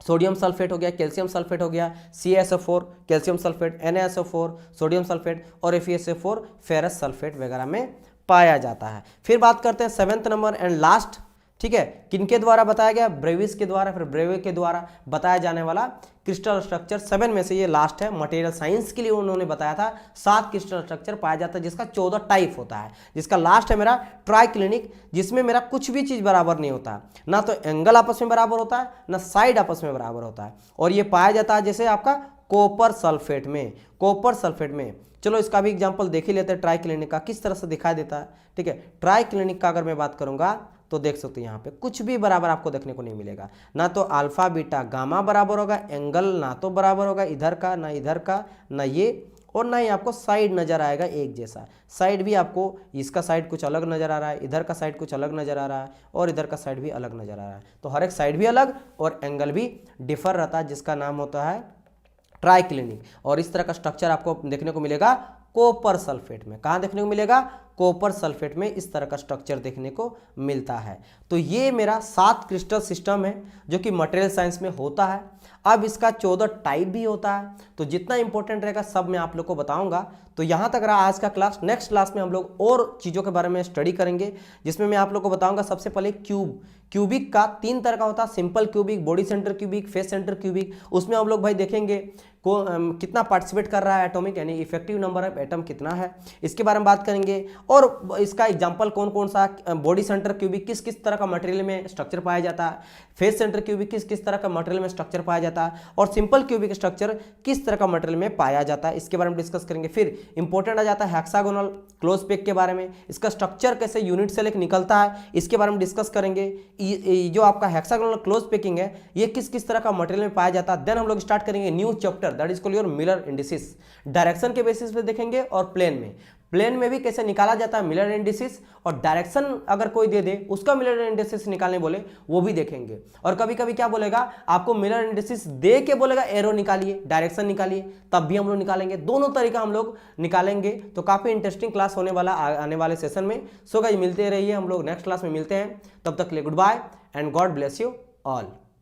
सोडियम सल्फेट हो गया, कैल्शियम सल्फेट हो गया, CaSO4 calcium sulphate, NaSO4 sodium sulphate और FeSO4 फेरस सल्फेट वगैरह में पाया जाता है। फिर बात करते हैं 7th नंबर एंड लास्ट ठीक है, किनके द्वारा बताया गया, ब्रेविस के द्वारा, फिर ब्रेवे के द्वारा बताया जाने वाला क्रिस्टल स्ट्रक्चर 7 में से ये लास्ट है। मटेरियल साइंस के लिए उन्होंने बताया था 7 क्रिस्टल स्ट्रक्चर पाया जाता है, जिसका 14 टाइप होता है। जिसका लास्ट है मेरा ट्राइक्लिनिक, जिसमें मेरा कुछ भी चीज बराबर नहीं होता है, ना तो एंगल आपस में बराबर होता है, ना साइड आपस में बराबर होता है, और ये पाया जाता है जैसे आपका कॉपर सल्फेट में, कॉपर सल्फेट में। चलो इसका भी एग्जांपल देख ही लेते हैं ट्राइक्लिनिक का किस तरह से दिखाई देता है। ठीक है, ट्राइक्लिनिक का अगर मैं बात करूंगा तो देख सकते हैं यहाँ पे कुछ भी बराबर आपको देखने को नहीं मिलेगा, ना तो अल्फा बीटा गामा बराबर होगा, एंगल ना तो बराबर होगा इधर का ना इधर का, ना ये, और ना ही आपको साइड नजर आएगा एक जैसा। साइड भी आपको इसका साइड कुछ अलग नजर आ रहा है, इधर का साइड कुछ अलग नजर आ रहा है, और इधर का साइड भी अलग नजर आ रहा है। तो हर एक साइड भी अलग और एंगल भी डिफर रहता है, जिसका नाम होता है ट्राइक्लिनिक। और इस तरह का स्ट्रक्चर आपको देखने को मिलेगा कॉपर सल्फेट में। कहाँ देखने को मिलेगा, कॉपर सल्फेट में इस तरह का स्ट्रक्चर देखने को मिलता है। तो ये मेरा 7 क्रिस्टल सिस्टम है जो कि मटेरियल साइंस में होता है। अब इसका 14 टाइप भी होता है, तो जितना इंपॉर्टेंट रहेगा सब मैं आप लोग को बताऊंगा। तो यहाँ तक रहा आज का क्लास। नेक्स्ट क्लास में हम लोग और चीज़ों के बारे में स्टडी करेंगे, जिसमें मैं आप लोग को बताऊंगा सबसे पहले क्यूबिक का 3 तरह का होता है, simple cubic, body centre cubic, face centre cubic. उसमें हम लोग भाई देखेंगे कितना पार्टिसिपेट कर रहा है एटॉमिक, यानी इफेक्टिव नंबर ऑफ एटम कितना है, इसके बारे में बात करेंगे। और इसका एग्जांपल कौन कौन सा, बॉडी सेंटर क्यूबिक किस किस तरह का मटेरियल में स्ट्रक्चर पाया जाता है, फेस सेंटर क्यूबिक किस किस तरह का मटेरियल में स्ट्रक्चर पाया जाता है, और सिंपल क्यूबिक स्ट्रक्चर किस तरह का मटेरियल में पाया जाता है, इसके बारे में डिस्कस करेंगे। फिर इंपॉर्टेंट आ जाता है हेक्सागोनल क्लोज पैक के बारे में, इसका स्ट्रक्चर कैसे यूनिट से लेकर निकलता है इसके बारे में डिस्कस करेंगे। जो आपका हेक्सागोनल क्लोज पैकिंग है ये किस किस तरह का मटेरियल में पाया जाता है। देन हम लोग स्टार्ट करेंगे new chapter, that is called your Miller indices. Direction के बेसिस पे देखेंगे और प्लेन में भी कैसे निकाला जाता है मिलर इंडिसेस, और डायरेक्शन अगर कोई दे दे उसका मिलर इंडिसेस निकालने बोले वो भी देखेंगे। और कभी कभी क्या बोलेगा, आपको मिलर इंडिसेस दे के बोलेगा एरो निकालिए, डायरेक्शन निकालिए, तब भी हम लोग निकालेंगे। दोनों तरीका हम लोग निकालेंगे। तो काफी इंटरेस्टिंग क्लास होने वाला आने वाले सेशन में। सो गाइस मिलते रहिए, हम लोग नेक्स्ट क्लास में मिलते हैं। तब तक के लिए goodbye and god bless you all.